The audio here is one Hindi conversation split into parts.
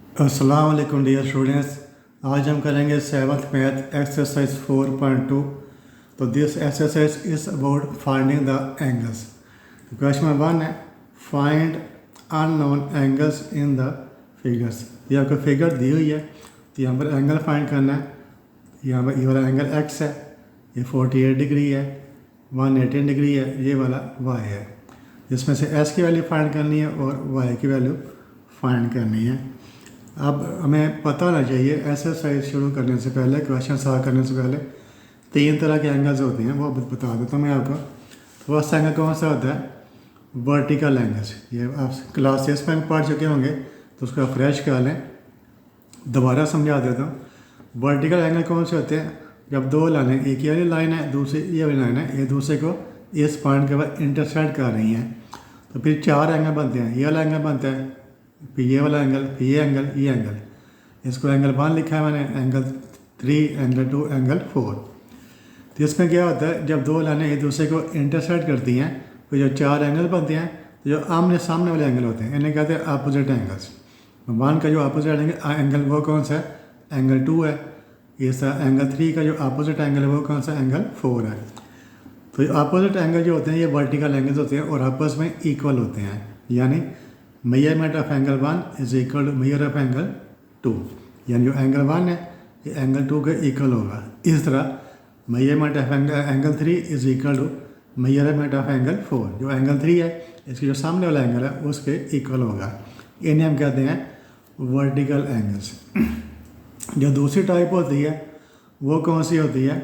अस्सलाम वालेकुम डियर स्टूडेंट्स। आज हम करेंगे सेवन्थ मैथ एक्सरसाइज 4.2। तो this exercise is about finding the angles. Question number 1 है find unknown angles in the figures. ये आपको फिगर दी हुई है तो यहाँ पर एंगल फाइंड करना है। यहाँ पर ये वाला एंगल एक्स है, ये 48 डिग्री है, 118 डिग्री है, ये वाला वाई है। जिसमें से एस की वैल्यू फाइंड करनी है और वाई की वैल्यू फाइंड करनी है। अब हमें पता होना चाहिए एक्सरसाइज शुरू करने से पहले, क्वेश्चन सॉल्व करने से पहले 3 तरह के एंगल्स होते हैं, वो बता देता हूँ मैं आपको। फर्स्ट एंगल कौन सा होता है? Vertical angles. ये आप क्लास 6 में पढ़ चुके होंगे तो उसको फ्रेश कर लें। दोबारा समझा देता हूँ। वर्टिकल एंगल कौन से होते हैं? जब दो लाइनें, एक ये वाली लाइन है, दूसरी ये वाली लाइन है, ये दूसरे को इस पॉइंट के बाद इंटरसेक्ट कर रही हैं, तो फिर 4 एंगल बनते हैं। ये वाला एंगल बनता है, फिर ये वाला एंगल, फिर ये एंगल, ये एंगल। इसको एंगल 1 लिखा है मैंने, एंगल 3, एंगल 2, एंगल 4। तो इसमें क्या होता है, जब दो लाइनें एक दूसरे को इंटरसेक्ट करती हैं तो जो 4 एंगल बनते हैं, तो जो आमने सामने वाले एंगल होते हैं इन्हें कहते हैं अपोजिट एंगल्स। 1 का जो अपोजिट एंगल वो कौन सा है? एंगल 2 है। इस एंगल 3 का जो अपोजिट एंगल है वो कौन सा? एंगल 4 है। तो अपोजिट एंगल जो होते हैं ये वर्टिकल एंगल्स होते हैं और आपस में इक्वल होते हैं, यानी measurement of angle 1 is equal to measure of angle 2। यानी जो एंगल 1 है ये एंगल 2 के इक्वल होगा। इस तरह measurement of angle 3 is equal to measurement of angle 4। जो एंगल 3 है इसके जो सामने वाला एंगल है उसके इक्वल होगा। इन्हें हम कहते हैं वर्टिकल एंगल्स। जो दूसरी टाइप होती है वो कौन सी होती है?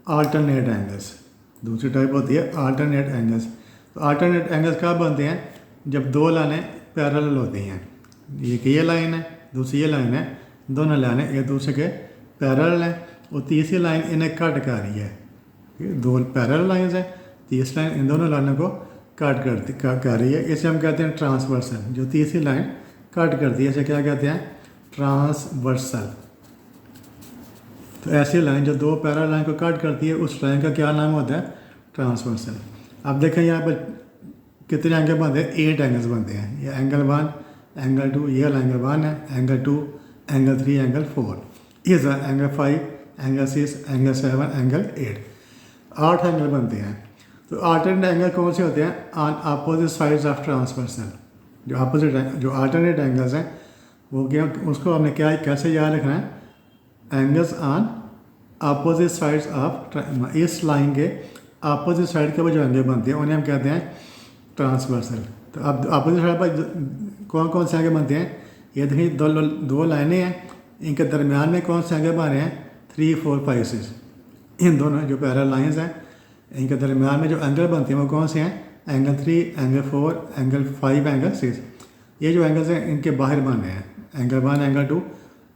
Alternate angles. दूसरी टाइप होती है आल्टरनेट एंगल्स। तो आल्टरनेट एंगल्स कब बनते हैं? जब दो लाइनें पैरेलल होती हैं। ये लाइन है, दूसरी ये लाइन है, दोनों लाइनें एक दूसरे के पैरेलल हैं और तीसरी लाइन इन्हें कट कर रही है। दो पैरेलल लाइन्स हैं, तीसरी लाइन इन दोनों लाइनों को कट कर रही है। इसे हम कहते हैं ट्रांसवर्सल। जो तीसरी लाइन कट करती है इसे क्या कहते हैं? ट्रांसवर्सल। तो ऐसी लाइन जो दो पैरेलल लाइन को कट करती है उस लाइन का क्या नाम होता है? ट्रांसवर्सल। अब देखें यहाँ पर कितने एंगल बनते हैं? 8 एंगल्स बनते हैं। ये एंगल 1, एंगल 2, ये वाला एंगल 1 है, एंगल 2, एंगल 3, एंगल 4, ये angle 5, angle 6, angle 7, angle 8। 8 angle बनते हैं। तो अल्टरनेट एंगल कौन से होते हैं? On opposite sides of transversal. जो अपोजिट जो अल्टरनेट एंगल्स हैं वो क्या, उसको हमने क्या कैसे याद रखना है? Angles on opposite sides of, इस लाइन के अपोजिट साइड के वो जो एंगल बनते हैं उन्हें हम कहते हैं ट्रांसवर्सल। तो अब अपोजिट साइड पर कौन कौन से एंगल बनते हैं? ये देखिए दो लाइनें हैं, इनके दरमियान में कौन से एंगल बन रहे हैं? 3, 4, 5, 6। इन दोनों जो पैरेलल लाइंस हैं इनके दरमियान में जो एंगल बनते हैं वो कौन से हैं? Angle 3, angle 4, angle 5, angle 6। ये जो एंगल्स हैं इनके बाहर बन रहे हैं। एंगल 1, एंगल 2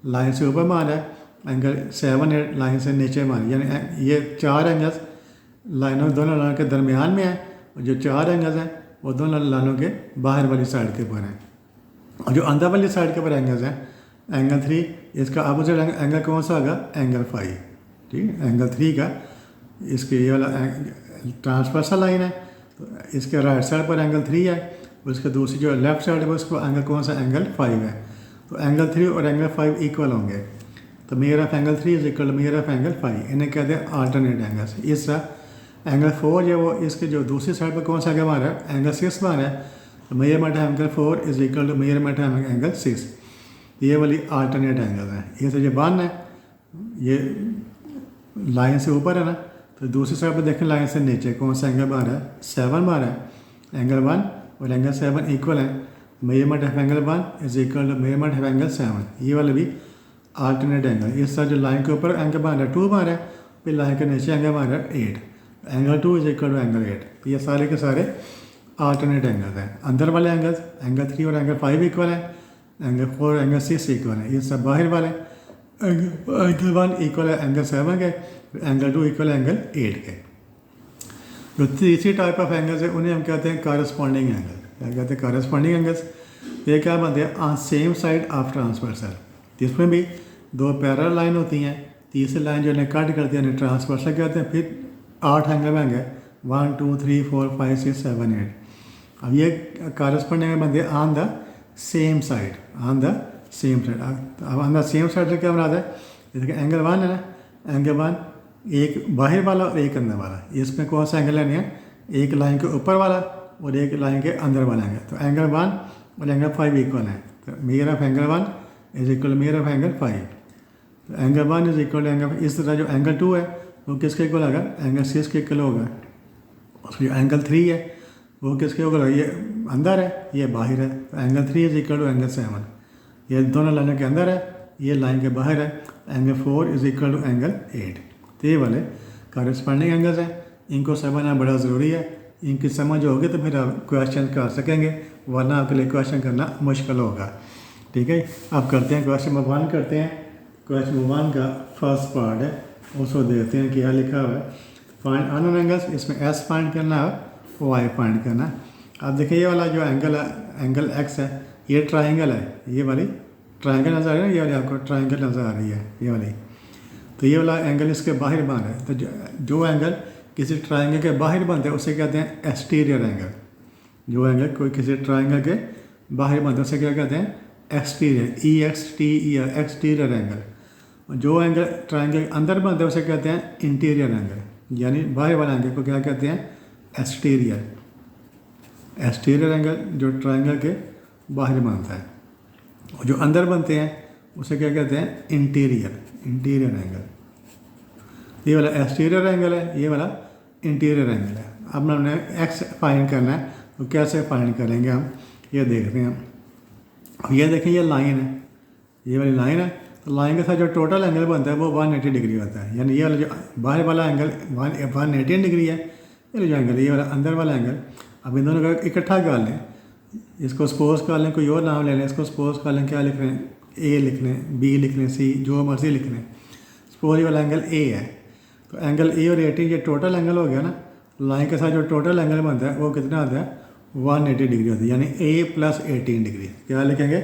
लाइन से ऊपर बन रहा है, एंगल 7, 8 लाइन से नीचे बन, यानी ये 4 एंगल्स लाइनों दोनों लाइनों के दरमियान में है और जो 4 एंगल्स हैं वो दोनों लाइनों के बाहर वाली साइड के ऊपर हैं। और जो अंदर वाली साइड के ऊपर एंगल्स हैं, एंगल 3 इसका अपोजिट एंगल कौन सा होगा? एंगल 5। ठीक है, एंगल 3 का इसके ये वाला ट्रांसवर्सल लाइन है तो इसके राइट साइड पर एंगल 3 है, उसके दूसरी जो लेफ्ट साइड है उसको एंगल कौन सा? एंगल 5 है। तो एंगल 3 और एंगल 5 इक्वल होंगे। तो measure of angle 3 is equal to measure of angle 5। इन्हें कहते हैं आल्टरनेट एंगल्स। इस एंगल 4 जो वो इसके जो दूसरी साइड पर कौन सा एंगल बन रहा है? एंगल 6 बन रहा है। तो measurement of angle 4 is equal to measurement of angle 6। ये वाली आल्टरनेट एंगल है। ये तो ये बन है, ये लाइन से ऊपर है ना, तो दूसरी साइड पर देखें लाइन से नीचे कौन सा एंगल बन रहा है? 7 बन रहा है। एंगल 1 और एंगल 7 इक्वल है। Measurement of angle 1 is equal to measurement of angle 7। ये वाला भी आल्टरनेट एंगल। इस तरह जो लाइन के ऊपर एंगल बन रहा है 2 बन रहा है, फिर लाइन के नीचे एंगल बन रहा है 8। Angle 2 is equal to angle 8। ये सारे के सारे आल्टरनेट एंगल्स हैं। अंदर वाले एंगल्स एंगल 3 और एंगल 5 इक्वल है, एंगल 4 एंगल 6 इक्वल है। ये सब बाहर वाले एंगल 1 इक्वल है एंगल 7 के, एंगल 2 इक्वल है एंगल 8 के। जो तीसरी टाइप ऑफ एंगल्स है उन्हें हम कहते हैं कॉरस्पॉन्डिंग एंगल। क्या कहते हैं? Corresponding angles. ये क्या बनते हैं? On same side of transversal. जिसमें भी दो पैरेलल लाइन होती हैं, तीसरी लाइन जो इन्हें कट करती है ट्रांसवर्सल कहते हैं। फिर 8 एंगल बनेंगे, 1, 2, 3, 4, 5, 6, 7, 8। अब ये कॉरस्पॉन्डिंग एंगल बनते हैं on the same side, on the same side. अब हमारा सेम साइड से क्या बनाता है, जैसे कि एंगल 1 है ना, एंगल 1 एक बाहर वाला और एक अंदर वाला, इसमें कौन सा एंगल लेने हैं, एक लाइन के ऊपर वाला और एक लाइन के अंदर वाला एंगल। तो एंगल 1 और एंगल 5 इक्वल है, तो measure of angle 1 is equal to measure of angle 5। तो angle 1 is equal to angle, इस तरह जो एंगल 2 है वो किसके इक्वल होगा, एंगल 6 के इक्वल होगा। और जो एंगल 3 है वो किसके इक्वल होगा, ये अंदर है ये बाहर है, तो angle 3 is equal to angle 7। ये दोनों लाइनों के अंदर है, ये लाइन के बाहर है। Angle 4 is equal to angle 8। तो ये वाले कॉरेस्पॉन्डिंग एंगल्स हैं, इनको समझना बड़ा ज़रूरी है। इनकी समझ होगी तो फिर आप क्वेश्चन कर सकेंगे, वरना आपके लिए क्वेश्चन करना मुश्किल होगा। ठीक है, अब करते हैं क्वेश्चन नंबर 1 करते हैं। क्वेश्चन नंबर 1 का फर्स्ट पार्ट है, उसको देखते हैं क्या लिखा हुआ है। फाइंड अननोन एंगल्स, इसमें एस फाइंड करना है, वाई फाइंड करना है। अब देखिए ये वाला जो एंगल है, एंगल एक्स है, ये ट्राइंगल है, ये वाली ट्राइंगल नज़र आ रही है, ये वाली आपको ट्राइंगल नज़र आ रही है ये वाली। तो ये वाला एंगल इसके बाहर बन रहा है। तो जो एंगल किसी ट्राइंगल के बाहर बनते हैं उसे कहते हैं एक्सटीरियर एंगल। जो एंगल कोई किसी ट्राइंगल के बाहर बनता है उसे क्या कहते हैं, एक्सटीरियर, EXTER, एक्सटीरियर एंगल। जो एंगल ट्राइंगल के अंदर बनता है उसे कहते हैं इंटीरियर एंगल, यानी बाहर वाला एंगल को क्या कहते हैं, एक्सटीरियर। एक्सटीरियर एंगल जो ट्राइंगल के बाहर बनता है, और जो अंदर बनते हैं उसे क्या कहते हैं, इंटीरियर, इंटीरियर एंगल। ये वाला एक्सटीरियर एंगल है, ये वाला इंटीरियर एंगल है। अब हमने एक्स फाइंड करना है, तो कैसे फाइंड करेंगे हम, ये देखते हैं। अब ये देखें ये लाइन है, ये वाली लाइन है, तो लाइन के साथ जो टोटल एंगल बनता है वो 180 डिग्री होता है। यानी ये वाला जो बाहर वाला एंगल 180 डिग्री है, ये जो एंगल, ये वाला अंदर वाला एंगल। अब इन दोनों का इकट्ठा कर लें, इसको सपोज कर लें, कोई और नाम ले लें, इसको सपोज कर लें, क्या लिख रहे हैं, ए लिख लें, बी लिख लें, सी, जो मर्जी लिख लें। सपोज ये वाला एंगल ए है, तो एंगल ए और 80 ये टोटल एंगल हो गया ना। लाइन के साथ जो टोटल एंगल बनता है वो कितना आता है, 180 डिग्री होती है, यानी ए प्लस 18 डिग्री। क्या लिखेंगे,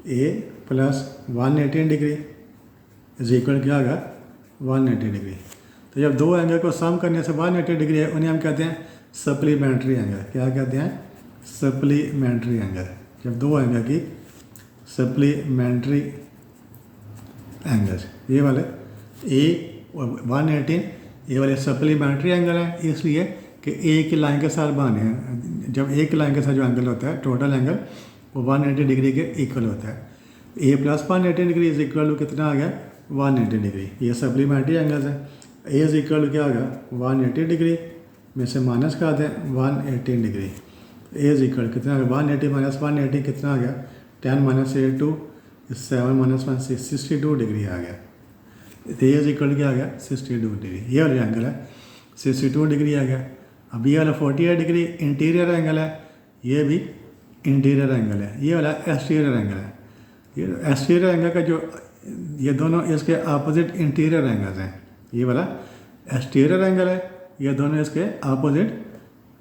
A plus 180 degree is equal क्या होगा, 180 डिग्री। तो जब दो एंगल को सम करने से 180 डिग्री है, उन्हें हम कहते हैं सप्लीमेंट्री एंगल। क्या कहते हैं, सप्लीमेंट्री एंगल। जब दो एंगल की सप्लीमेंट्री एंगल, ये वाले ए और 180, ये वाले सप्लीमेंट्री एंगल है, इसलिए कि ए की लाइन के साथ बने हैं। जब एक लाइन के साथ जो एंगल होता है टोटल एंगल वो 180 डिग्री के इक्वल होता है। A plus 180 degree is equal to कितना आ गया, 180 डिग्री। ये सप्लीमेंट्री एंगल्स है। ए इज इक्वल टू क्या होगा, 180 डिग्री में से माइनस कर दें 180 डिग्री। ए इज इक्वल कितना आ गया, 180 माइनस 180 कितना आ गया, 10 माइनस 8 2, 7 माइनस 1 62 डिग्री आ गया। तो ए इज इक्वल क्या आ गया, 62 डिग्री। ये वाला एंगल है 62 डिग्री आ गया। अब ये वाला 48 डिग्री इंटीरियर एंगल है, ये भी इंटीरियर एंगल है। ये वाला एक्सटीरियर एंगल है। ये एक्सटीरियर एंगल का जो ये दोनों इसके अपोजिट इंटीरियर एंगल्स हैं। ये वाला एक्सटीरियर एंगल है, ये दोनों इसके अपोजिट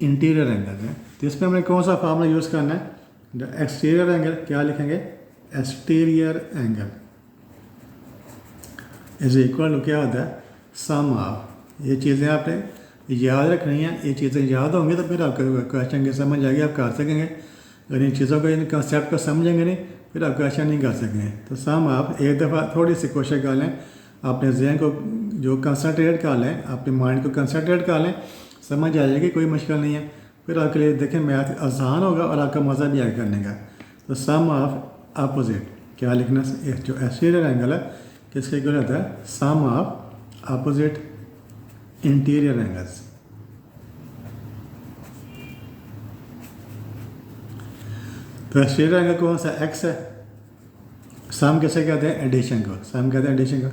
इंटीरियर एंगल्स हैं। तो इसमें हमने कौन सा फार्मूला यूज़ करना है, द एक्सटीरियर एंगल क्या लिखेंगे, exterior angle is equal to क्या होता है, सम ऑफ। ये चीज़ें आपने याद रखनी है, ये चीज़ें याद होंगी तो फिर आपको क्वेश्चन की समझ आएगी, आप कर सकेंगे। अगर इन चीज़ों को, इन कंसेप्ट को समझेंगे नहीं फिर आप क्वेश्चन नहीं कर सकेंगे। तो सम आप एक दफ़ा थोड़ी सी कोशिश कर लें, अपने जहन को जो कंसंट्रेट कर लें, अपने माइंड को कंसंट्रेट कर लें, समझ आ जाएगी, कोई मुश्किल नहीं है। फिर आपके लिए देखें मैथ आसान होगा और आपका मज़ा भी आएगा करने का। तो सम ऑफ अपोजिट क्या लिखना, जो एक्सटीरियर एंगल है किसके इक्वल होता है, सम ऑफ अपोजिट इंटीरियर एंगल्स। तो एक्सटीरियर एंगल कौन सा, एक्स है। सम कैसे कहते हैं, एडिशन को, सम कहते हैं एडिशन को।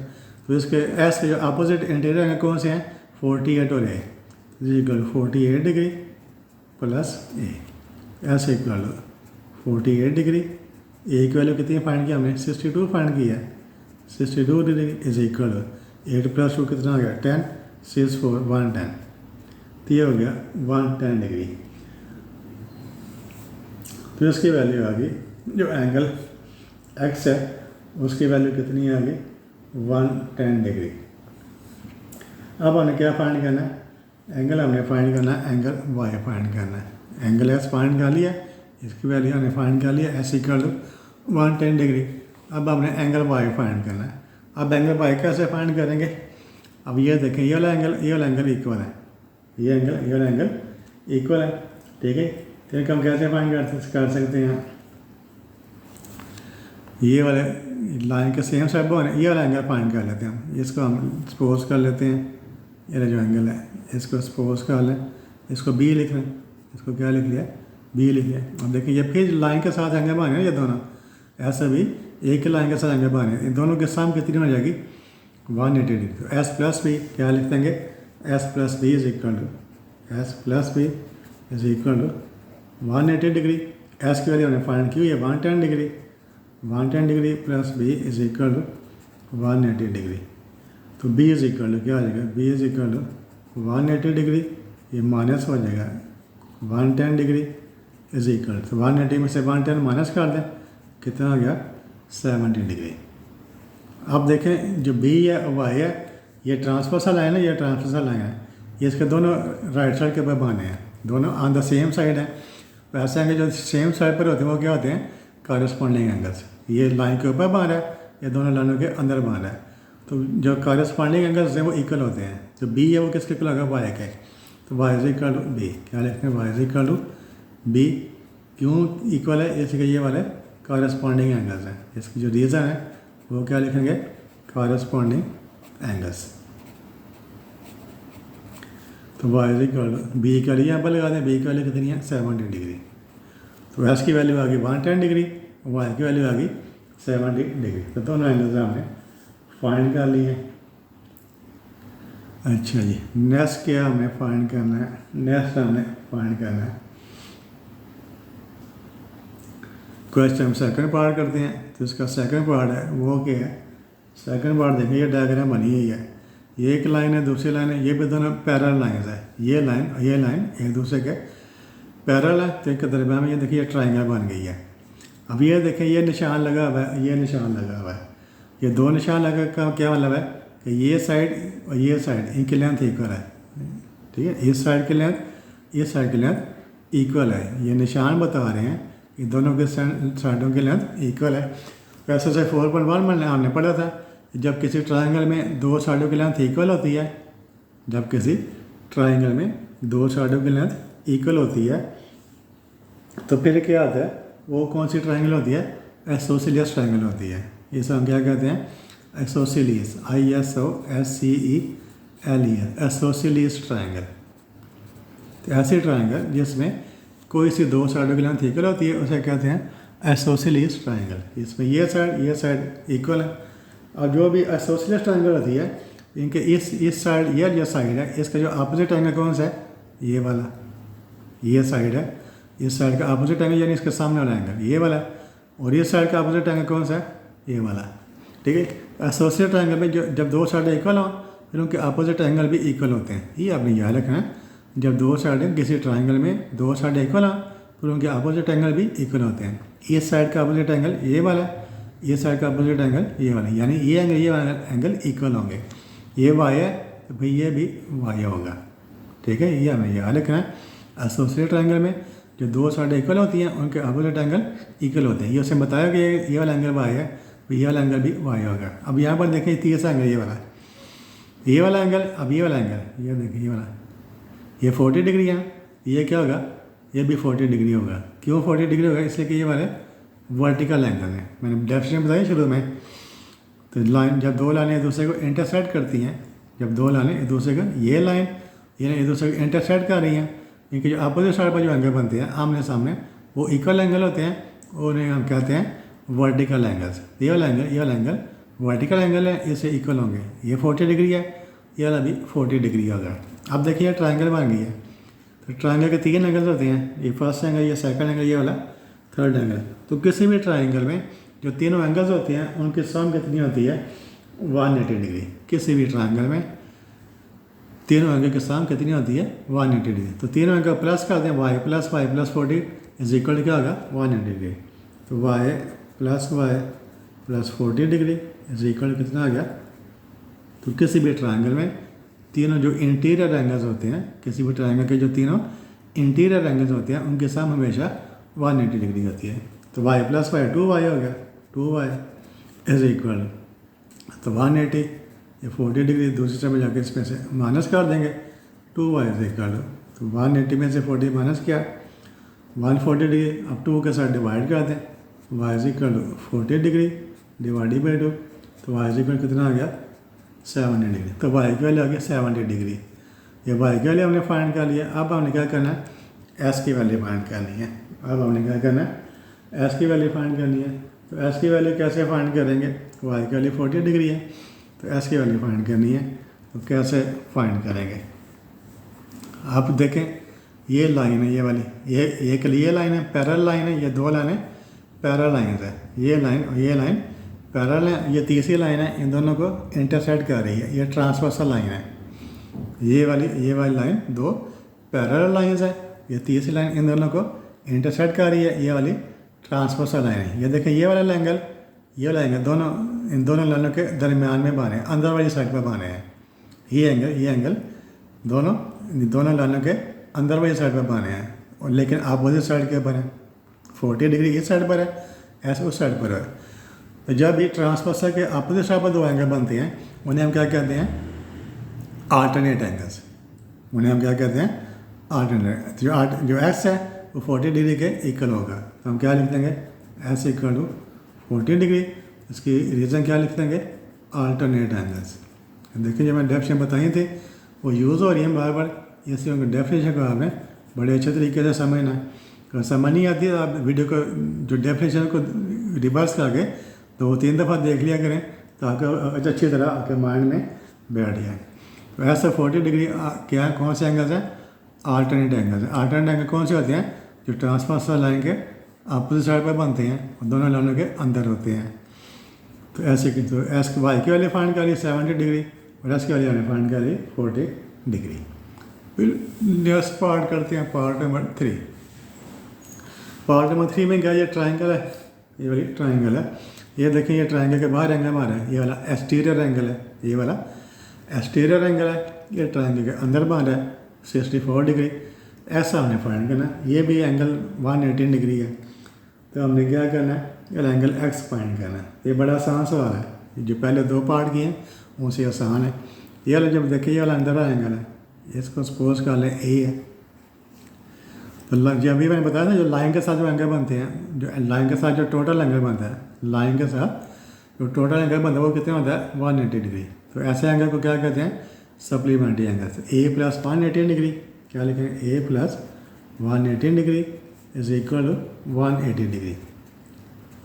तो इसके एस के जो अपोजिट इंटीरियर एंगल कौन से हैं, 48 और ए इक्वल 48 डिग्री प्लस ए, ऐसे इक्वल 48 डिग्री। ए की वैल्यू कितनी फाइंड किया हमने, 62 फाइंड किया है। 62 डिग्री इज इक्वल 8 प्लस 2 कितना आ गया, 10, 6 4 110। तो ये हो गया 110 डिग्री। तो इसकी वैल्यू आ गई, जो एंगल एक्स है उसकी वैल्यू कितनी आ गई, 110 डिग्री। अब हमने क्या फाइंड करना है, एंगल हमने फाइंड करना है, एंगल वाई फाइंड करना है। एंगल एस फाइंड कर लिया, इसकी वैल्यू हमने फाइंड कर लिया, एस इक्वल 110 डिग्री। अब हमने एंगल वाई फाइंड करना है। अब एंगल वाई कैसे फाइंड करेंगे? अब ये देखें, ये वाला एंगल इक्वल है, ये वाला एंगल इक्वल है, ठीक है। तो हम कैसे फाइंड कर सकते हैं? ये वाले लाइन के सेम साइड पर ये वाला एंगल फाइंड कर लेते हैं हम। इसको हम सपोज कर लेते हैं, ये जो एंगल है इसको सपोज कर लें, इसको बी लिख लें। इसको क्या लिख लिया? बी लिख लिया। अब देखिए ये फिर लाइन के साथ एंगल बने ये दोनों, ऐसा भी एक ही लाइन के साथ एंगल बने। इन दोनों के सम कितनी हो जाएगी? 180 डिग्री। तो एस प्लस बी क्या लिख देंगे? S plus B is equal to 180 degree. S की वैल्यू हमने फाइंड की हुई है 110 degree. 110 degree plus B is equal to 180 degree. तो बी इज इक्वल टू क्या हो जाएगा? B is equal to 180 degree, ये माइनस हो जाएगा 110 डिग्री इज इक्वल तो 180 में से 110 माइनस कर दें, कितना हो गया? 70 डिग्री। अब देखें जो बी है वाई है, ये ट्रांसवर्सल लाइन है, ये ट्रांसवर्सल लाइन है, ये इसके दोनों राइट साइड के ऊपर बने हैं, दोनों ऑन द सेम साइड है। वैसे एंगल जो सेम साइड पर होते हैं वो क्या होते हैं? Corresponding angles. ये लाइन के ऊपर बन रहा है, ये दोनों लाइनों के अंदर बन रहा है, तो जो कॉरेस्पॉन्डिंग एंगल्स हैं वो इक्वल होते हैं। जो बी है वो किसके इक्वल होगा? वाई के। तो Y is equal to B, क्या लिखते हैं? Y is equal to B. क्यों इक्वल है? इसके ये वाले कॉरेस्पॉन्डिंग एंगल्स हैं। इसकी जो रीज़न है वो क्या लिखेंगे? Corresponding angles. तो Y is equal to B की वैल्यू यहाँ पर लगा दें, बी की वैल्यू कितनी है? 70 डिग्री। तो एस की वैल्यू आ गई 110 डिग्री, वाई की वैल्यू आ गई 70 डिग्री। तो दोनों एंगल्स हमने फाइंड कर लिए। अच्छा जी, नेक्स्ट क्या हमने फाइंड करना है? नेक्स्ट हमने फाइंड करना है क्वेश्चन सेकंड पार्ट करते हैं। तो इसका सेकंड पार्ट है वो क्या है? सेकंड पार्ट देखिए, ये डायग्राम बनी हुई है, ये एक लाइन है, दूसरी लाइन है, ये भी दोनों पैरेलल लाइंस है। ये लाइन एक दूसरे के पैरेलल है, तो इनके दरमियान में ये देखिए ये ट्रायंगल बन गई है। अब ये देखें, ये निशान लगा हुआ है, ये निशान लगा हुआ है, ये दो निशान लगा का क्या मतलब है कि ये साइड और ये साइड इनकी लेंथ इक्वल है, ठीक है। इस साइड की लेंथ इस साइड की लेंथ इक्वल है, ये निशान बता रहे हैं कि दोनों के साइडों की लेंथ इक्वल है। वैसे से 4.1 में हमने पढ़ा था, जब किसी ट्रायंगल में दो साइडों की लेंथ इक्वल होती है, जब किसी ट्रायंगल में दो साइडों की लेंथ इक्वल होती है तो फिर क्या आता है? वो कौन सी ट्रायंगल होती है? आइसोसेलेस ट्रायंगल होती है। इसे हम क्या कहते हैं? Isosceles, ISOSCELES, isosceles triangle. तो ऐसी ट्रायंगल जिसमें कोई सी दो साइडों की लेंथ इक्वल होती है उसे कहते हैं आइसोसेलेस ट्रायंगल। इसमें ये साइड इक्वल है। और जो भी आइसोसेलेस ट्रायंगल होती है, इनके इस साइड ये जो साइड है, इसका जो अपोजिट एंगल कौन सा है? ये वाला, ये साइड है, इस साइड का अपोजिट एंगल यानी इसके सामने वाला एंगल ये वाला, और ये साइड का अपोजिट एंगल कौन सा है? ये वाला, ठीक है। एसोसिएट ट्रायंगल में जब दो साइडें इक्वल हों फिर उनके अपोजिट एंगल भी इक्वल होते हैं। ये आपने याद रखना है, जब दो साइडें किसी ट्रायंगल में दो साइडें इक्वल हों फिर उनके अपोजिट एंगल भी इक्वल होते हैं। इस साइड का अपोजिट एंगल ये वाला, ये साइड का अपोजिट एंगल ये वाला, यानी ये एंगल ये वाला एंगल इक्वल होंगे। ये वाई है तो भाई ये भी वाई होगा, ठीक है। ये हमें याद रखना है। एसोसिएट ट्रायंगल में जो दो साइडें इक्वल होती हैं उनके अपोजिट एंगल इक्वल होते हैं। ये उसने बताया कि ये वाला एंगल वाई है, ये वाला एंगल भी वाई होगा। अब यहाँ पर देखें तीसरा एंगल ये वाला, ये वाला एंगल, अब ये वाला एंगल, ये देखिए ये वाला, ये 40 डिग्री है, ये क्या होगा? ये भी 40 डिग्री होगा। क्यों 40 डिग्री होगा? इसलिए कि ये वाले वर्टिकल एंगल है। मैंने डेफिनेशन बताई शुरू में। तो लाइन जब दो लाइनें एक दूसरे को इंटरसेक्ट करती हैं, जब दो लाइनें एक दूसरे का ये लाइन एक दूसरे को इंटरसेक्ट कर रही हैं, इनके जो अपोजिट साइड पर जो एंगल बनते हैं आमने सामने वो इक्वल एंगल होते हैं, उन्हें हम कहते हैं वर्टिकल एंगल्स। ये वाला एंगल वर्टिकल एंगल है, इससे इक्वल होंगे। ये 40 डिग्री है, ये वाला भी 40 डिग्री होगा। अब देखिए ट्रायंगल बन गई है। तो ट्रायंगल के तीन एंगल्स होते हैं, ये फर्स्ट एंगल, ये सेकंड एंगल, ये वाला थर्ड एंगल। तो किसी भी ट्रायंगल में जो तीनों एंगल्स होते हैं उनकी सम कितनी होती है? 180 डिग्री। किसी भी ट्रायंगल में तीनों एंगल की सम कितनी होती है? 180 डिग्री। तो तीनों एंगल प्लस कर दें, वाई प्लस 40 इज इक्वल क्या होगा? 180 डिग्री। तो Y plus 40 degree is equal कितना आ गया? तो किसी भी ट्रायंगल में तीनों जो इंटीरियर एंगल्स होते हैं, किसी भी ट्रायंगल के जो तीनों इंटीरियर एंगल्स होते हैं उनके सम हमेशा 180 डिग्री होती है। तो वाई प्लस 2y हो गया, 2y इज इक्वल, तो 180 ये 40 डिग्री दूसरी तरफ में जाके इसमें से माइनस कर देंगे, 2y इज इक्वल, तो 180 में से 40 माइनस किया 140 डिग्री, अब 2 के साथ डिवाइड कर दें, y is equal 40 degree divided by 2, तो y इज इक्वल कितना आ गया 70 डिग्री। तो y की वैल्यू आ गया 70 डिग्री। ये y की वैल्यू हमने फाइंड कर लिया। अब हमने क्या करना है, s की वैल्यू फाइंड करनी है। अब हमने क्या करना है, s की वैल्यू फाइंड करनी है। तो s की वैल्यू कैसे फाइंड करेंगे, y की वैल्यू 40 डिग्री है, तो s की वैल्यू फाइंड करनी है। तो कैसे फाइंड करेंगे, आप देखें ये लाइन है, ये वाली ये एक ये लाइन है पैरेलल लाइन है, ये दो लाइनें पैरेलल लाइन्स है, ये लाइन और ये लाइन पैरेलल है, ये तीसरी लाइन है, इन दोनों को इंटरसेक्ट कर रही है, ये ट्रांसवर्सल लाइन है। ये वाली लाइन दो पैरेलल लाइन्स है, ये तीसरी लाइन इन दोनों को इंटरसेक्ट कर रही है, ये वाली ट्रांसवर्सल लाइन है। ये देखें ये वाला एंगल दोनों इन दोनों लाइनों के दरमियान में बने हैं, अंदर वाली साइड पर बने हैं। ये एंगल दोनों लाइनों के अंदर वाली साइड पर बने हैं, और लेकिन अपोजिट साइड के बने, 40 डिग्री इस साइड पर है, ऐसे उस साइड पर है। तो जब ये ट्रांसवर्सल के अपोजिट साइड पर दो एंगल बनते हैं, उन्हें हम क्या कहते हैं, आल्टरनेट एंगल्स। उन्हें हम क्या कहते हैं, आल्टरनेट। जो एक्स है वो 40 डिग्री के इक्वल होगा, तो हम क्या लिख देंगे, एस इक्वल टू 40 डिग्री। इसकी रीज़न क्या लिख देंगे, आल्टरनेट एंगल्स। देखिए जो मैंने डेफिनेशन बताई थी वो यूज़ हो रही है बार बार, इसलिए उनके डेफिनेशन को आपने बड़े अच्छे तरीके से समझना है। अगर समझ नहीं आती तो आप वीडियो को जो डेफिनेशन को रिवर्स करके 2-3 दफ़ा देख लिया करें, ताकि अच्छी तरह आपके माइंड में बैठ जाए। तो ऐसा 40 डिग्री क्या है, कौन से एंगल्स हैं, आल्टरनेट एंगल्स हैं। आल्टरनेट एंगल कौन से होते हैं, जो ट्रांसवर्सल लाइन के अपोजिट साइड पर बनते हैं और दोनों लाइनों के अंदर होते हैं। तो ऐसे की तो एस वाई की वैल्यू फाइंड कर ली 70 डिग्री, और एस की वैल्यू हमने फाइंड कर ली 40 डिग्री। फिर नेक्स्ट पार्ट करते हैं, पार्ट नंबर 3। पार्ट नंबर 3 में क्या, ये ट्राइंगल है, ये वाली ट्राइंगल है। ये देखिए ये ट्राइंगल के बाहर एंगल हमारा है, ये वाला एक्सटीरियर एंगल है, ये वाला एक्सटीरियर एंगल है। ये ट्राइंगल के अंदर बन रहा है 64 डिग्री, ऐसा हमने फाइंड करना। ये भी एंगल 180 डिग्री है, तो हमने क्या करना है, ये एंगल एक्स फाइंड करना है। ये बड़ा आसान सवाल है, जो पहले 2 पार्ट किए हैं उनसे आसान है। ये वाला जब देखिए ये वाला अंदर वाला एंगल है, इसको सपोज कर लें ए है। तो जो अभी मैंने बताया ना, जो लाइन के साथ जो एंगल बनते हैं, जो लाइन के साथ जो टोटल एंगल बनता है, लाइन के साथ जो टोटल एंगल बनता है वो कितना होता है, 180 डिग्री। तो ऐसे एंगल को क्या कहते हैं, supplementary angle. A plus 180 degree, क्या लिखेंगे, A plus 180 degree is equal to 180 degree.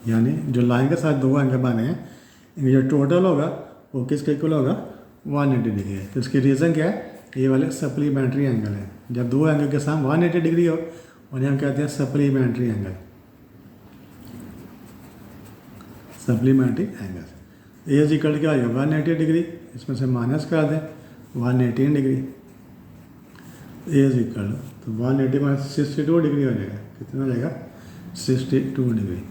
यानी जो लाइन के साथ 2 एंगल बने हैं, इनका जो टोटल होगा वो किसके इक्वल होगा, 180 डिग्री है। तो इसकी रीज़न क्या है, ये वाले सप्लीमेंट्री एंगल है। जब 2 एंगल के साथ 180 डिग्री हो, उन्हें हम कहते हैं supplementary angle, supplementary angle. A is equal क्या होगा, 180 डिग्री, इसमें से माइनस कर दें 118 डिग्री। ए इज इक्वल तो 180 माइनस 62 डिग्री हो जाएगा, कितना हो जाएगा, 62 डिग्री।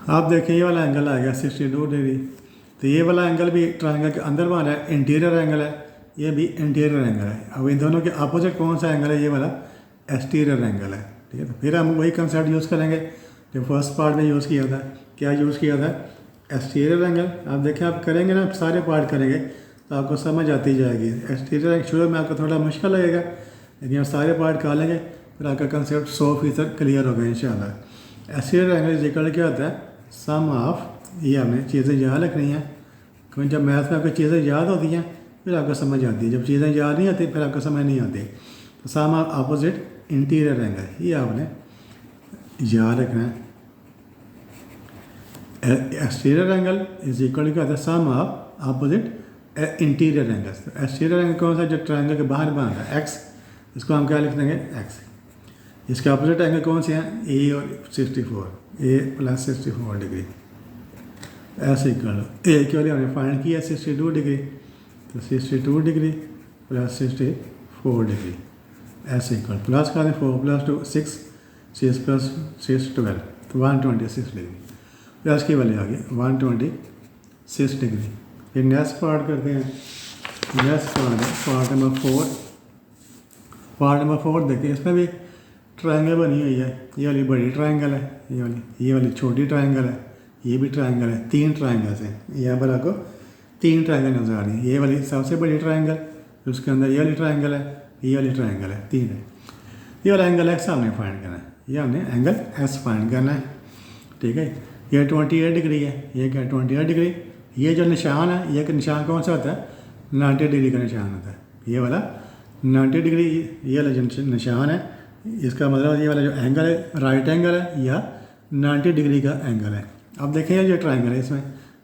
आप देखिए ये वाला एंगल आ गया 62 डिग्री। तो ये वाला एंगल भी ट्रायंगल के अंदर बन रहा है, इंटीरियर एंगल है, ये भी इंटीरियर एंगल है। अब इन दोनों के अपोजिट कौन सा एंगल है, ये वाला एक्सटीरियर एंगल है, ठीक है। तो फिर हम वही कंसेप्ट यूज़ करेंगे जो फर्स्ट पार्ट में यूज़ किया था। क्या यूज़ किया था, एक्सटीरियर एंगल। आप देखें आप करेंगे ना, सारे पार्ट करेंगे तो आपको समझ आती जाएगी। एक्सटीरियर शुरू में आपको थोड़ा मुश्किल लगेगा, लेकिन आप सारे पार्ट कर लेंगे फिर आपका कंसेप्ट 100% क्लियर होगा इंशाल्लाह। एक्सटीरियर एंगल इज इक्वल क्या होता है, सम ऑफ, ये हमें चीज़ें याद रखनी हैं, क्योंकि जब मैथ में आपको चीज़ें याद होती हैं फिर आपको समझ आती है, जब चीज़ें याद नहीं आती फिर आपको समझ नहीं आती। तो sum of opposite interior angle, ये आपने याद रखना है। एक्सटीरियर एंगल इज इक्वल क्या होता है, सम ऑफ अपोजिट इंटीरियर एंगल्स। तो एक्सटीरियर एंगल कौन सा, जो ट्रायंगल के बाहर बन रहा है, एक्स, इसको हम क्या लिख देंगे, एक्स। इसके अपोजिट एंगल कौन से हैं, ए और 64, ए प्लस 64 डिग्री, ऐसे इक्वल। ए की वैल्यू हमने फाइंड किया 62 डिग्री, तो 62 डिग्री प्लस 64 डिग्री ऐसे इक्वल। प्लस का 4 + 2 6, 6 + 6 12, तो 126 डिग्री। प्लस की वैल्यू आ गई 126 डिग्री। फिर नेक्स्ट पार्ट करते हैं, नेक्स्ट पार्ट है पार्ट नंबर 4। पार्ट नंबर 4 देखिए, इसमें भी ट्रायंगल बनी हुई है। ये वाली बड़ी ट्रायंगल है, ये वाली छोटी ट्रायंगल है, ये भी ट्राइंगल है, 3 ट्राइंगल्स हैं। यहाँ पर आपको 3 ट्राइंगल नज़र आ रही है। ये वाली सबसे बड़ी ट्राइंगल, उसके अंदर ये वाली ट्राइंगल है, ये वाली ट्राइंगल है, 3 है। ये वाला एंगल एक्स हमने फाइंड करना है, ये हमने एंगल एस फाइंड करना है, ठीक है। ये 28 डिग्री है, ये क्या 28 डिग्री। ये जो निशान है, ये निशान कौन सा होता है, 90 डिग्री का निशान होता है। ये वाला 90 डिग्री, ये वाला जो निशान है, इसका मतलब ये वाला जो एंगल है राइट एंगल है या 90 डिग्री का एंगल है। अब देखें ये जो ट्राइंगल है, इसमें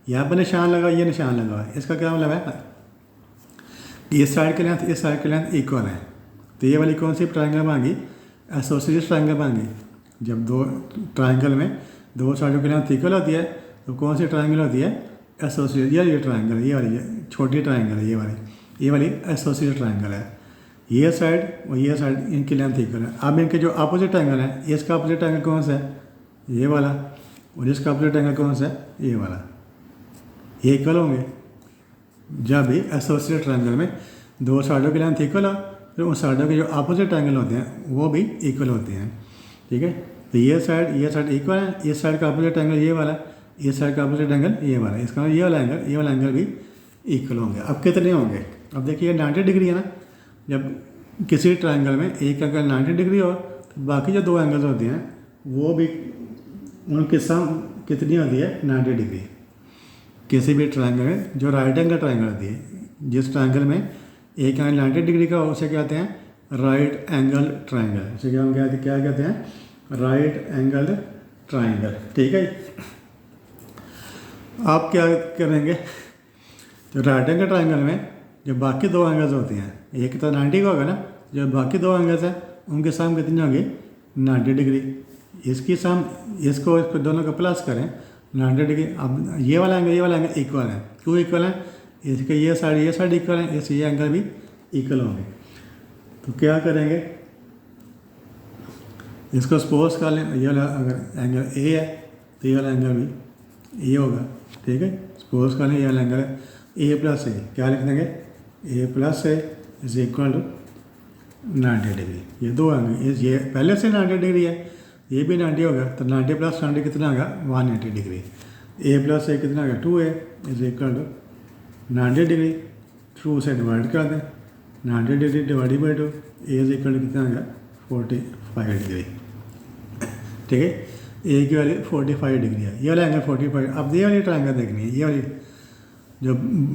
यहाँ पर निशान लगा, ये निशान लगा है, इसका क्या मतलब है, इस साइड के लेंथ इस साइड के लेंथ इक्वल है। तो ये वाली कौन सी ट्राइंगल बनेगी, एसोसिएटेड ट्राइंगल बनेगी। जब दो ट्राइंगल में दो साइडों की लेंथ इक्वल होती है तो कौन सी ट्राइंगल होती है, एसोसिएटेड। ये ट्राइंगल है, ये वाली छोटी ट्राइंगल है, ये वाली एसोसिएटेड ट्राइंगल है। ये साइड और ये साइड इनकी लेंथ इक्वल है। अब इनके जो अपोजिट एंगल है, इसका अपोजिट एंगल कौन सा है, ये वाला, और इसका अपोजिट एंगल कौन सा है, ये वाला। ये इक्वल होंगे जब भी एसोसिएटेड ट्राइंगल में दो साइडों की लेंथ इक्वल हो, तो उन साइडों के जो अपोजिट एंगल होते हैं वो भी इक्वल होते हैं, ठीक है। तो ये साइड इक्वल है, इस साइड का अपोजिट एंगल ये वाला, इस साइड का अपोजिट एंगल ये वाला, इसका ये वाला एंगल भी इक्वल होंगे। अब कितने होंगे, अब देखिए 90 डिग्री है ना। जब किसी ट्राइंगल में एक एंगल 90 डिग्री हो तो बाकी जो दो एंगल्स होते हैं वो भी उनकी सम कितनी होती है, 90 डिग्री। किसी भी ट्राइंगल में जो राइट एंगल ट्राइंगल होती है, जिस ट्राइंगल में एक एंगल 90 डिग्री का हो उसे कहते हैं राइट एंगल ट्राइंगल। उसे क्या कहते हैं, राइट एंगल ट्राइंगल, ठीक है। आप क्या करेंगे, तो राइट एंगल ट्राइंगल में जो बाकी दो एंगल्स होते हैं, एक तो 90 का होगा ना, जो बाकी दो एंगल्स हैं उनकी सम कितनी होगी, 90 डिग्री। इसकी सम इसको दोनों का प्लस करें 90 डिग्री। अब ये वाला एंगल इक्वल है, क्यों इक्वल है, इसके ये साइड इक्वल है, इस ये एंगल भी इक्वल होंगे। तो क्या करेंगे, इसको सपोज कर लें, ये वाला अगर एंगल ए है तो ये वाला एंगल भी ए होगा, ठीक है। सपोज कर लें ये वाला एंगल है ए प्लस ए, क्या लिख देंगे, A plus A is equal to 90 degree. ये दो एंगल, ये पहले से 90 डिग्री है, ये भी 90 होगा, तो 90 प्लस 90 कितना होगा, 180 डिग्री। ए प्लस ए कितना होगा, 2a is equal to 90 degree. 2 से डिवाइड कर दें, 90 degree divide by 2, A is equal to कितना होगा, 45 डिग्री, ठीक है। ए की वैल्यू 45 डिग्री है, ये वाला एंगल 45। अब ये वाली ट्राइंगल देखनी है, ये वाली जो